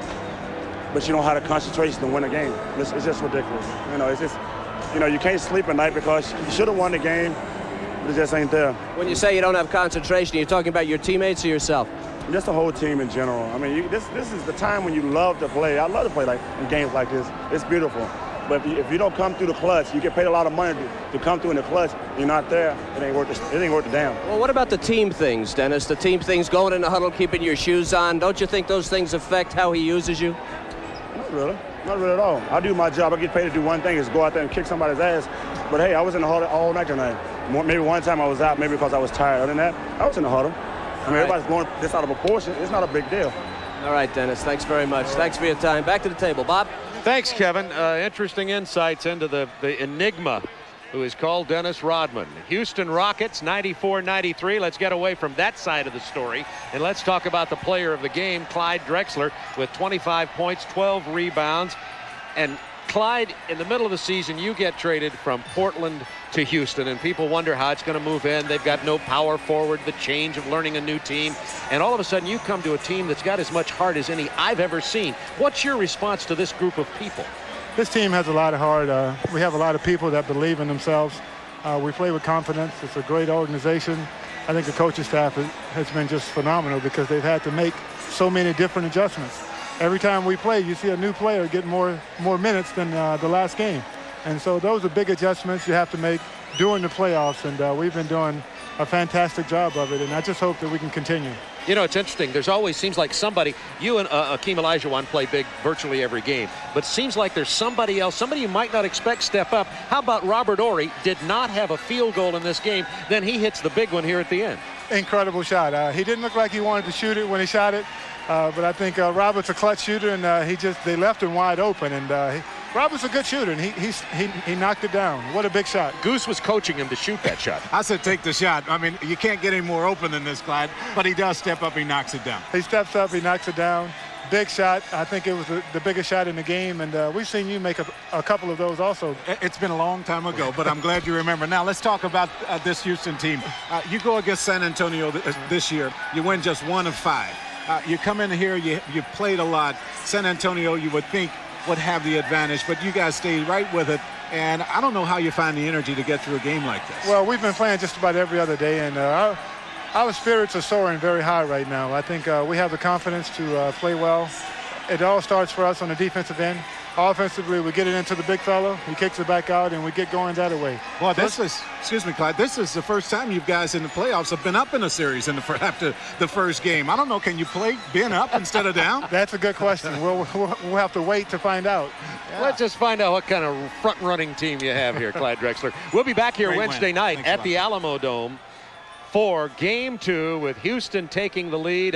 but you don't have the concentration to win a game. It's just ridiculous. You know, it's just, you know, you can't sleep at night because you should have won the game, but it just ain't there. When you say you don't have concentration, you're talking about your teammates or yourself? Just the whole team in general. I mean, this is the time when you love to play. I love to play in games like this. It's beautiful. But if you don't come through the clutch, you get paid a lot of money to come through in the clutch. You're not there. It ain't worth the damn. Well, what about the team things, Dennis? The team things, going in the huddle, keeping your shoes on. Don't you think those things affect how he uses you? Not really. Not really at all. I do my job. I get paid to do one thing, is go out there and kick somebody's ass. But hey, I was in the huddle all night tonight. Maybe one time I was out, maybe because I was tired. Other than that, I was in the huddle. I mean, everybody's blowing this out of proportion. It's not a big deal. All right, Dennis. Thanks very much. Thanks for your time. Back to the table, Bob. Thanks, Kevin. Interesting insights into the enigma who is called Dennis Rodman. Houston Rockets, 94-93. Let's get away from that side of the story, and let's talk about the player of the game, Clyde Drexler, with 25 points, 12 rebounds. And Clyde, in the middle of the season, you get traded from Portland to Houston, and people wonder how it's going to move in. They've got no power forward, the change of learning a new team, and all of a sudden you come to a team that's got as much heart as any I've ever seen. What's your response to this group of people? This team has a lot of heart. We have a lot of people that believe in themselves. We play with confidence. It's a great organization. I think the coaching staff has been just phenomenal because they've had to make so many different adjustments. Every time we play, you see a new player get more minutes than the last game. And so those are big adjustments you have to make during the playoffs, and we've been doing a fantastic job of it, and I just hope that we can continue. You know, it's interesting. There's always seems like somebody, you and Akeem Olajuwon play big virtually every game, but it seems like there's somebody else, somebody you might not expect step up. How about Robert Horry? Did not have a field goal in this game. Then he hits the big one here at the end. Incredible shot. He didn't look like he wanted to shoot it when he shot it, but I think Robert's a clutch shooter, and they left him wide open, and Robert's a good shooter, and he knocked it down. What a big shot. Goose was coaching him to shoot that shot. I said take the shot. I mean, you can't get any more open than this, Clyde, but he does step up, he knocks it down. He steps up, he knocks it down. Big shot. I think it was the biggest shot in the game, and we've seen you make a couple of those also. It's been a long time ago, but I'm glad you remember. Now, let's talk about this Houston team. You go against San Antonio this year. You win just 1 of 5. You come in here, you played a lot. San Antonio, you would think, would have the advantage, but you guys stayed right with it, and I don't know how you find the energy to get through a game like this. Well, we've been playing just about every other day, and our spirits are soaring very high right now. I think we have the confidence to play well. It all starts for us on the defensive end. Offensively, we get it into the big fella. He kicks it back out, and we get going that way. Well, this is, excuse me, Clyde, this is the first time you guys in the playoffs have been up in a series after the first game. I don't know, can you play being up instead of down? That's a good question. We'll have to wait to find out. Yeah. Let's just find out what kind of front-running team you have here, Clyde Drexler. We'll be back here Wednesday night at the Alamo Dome for Game 2 with Houston taking the lead.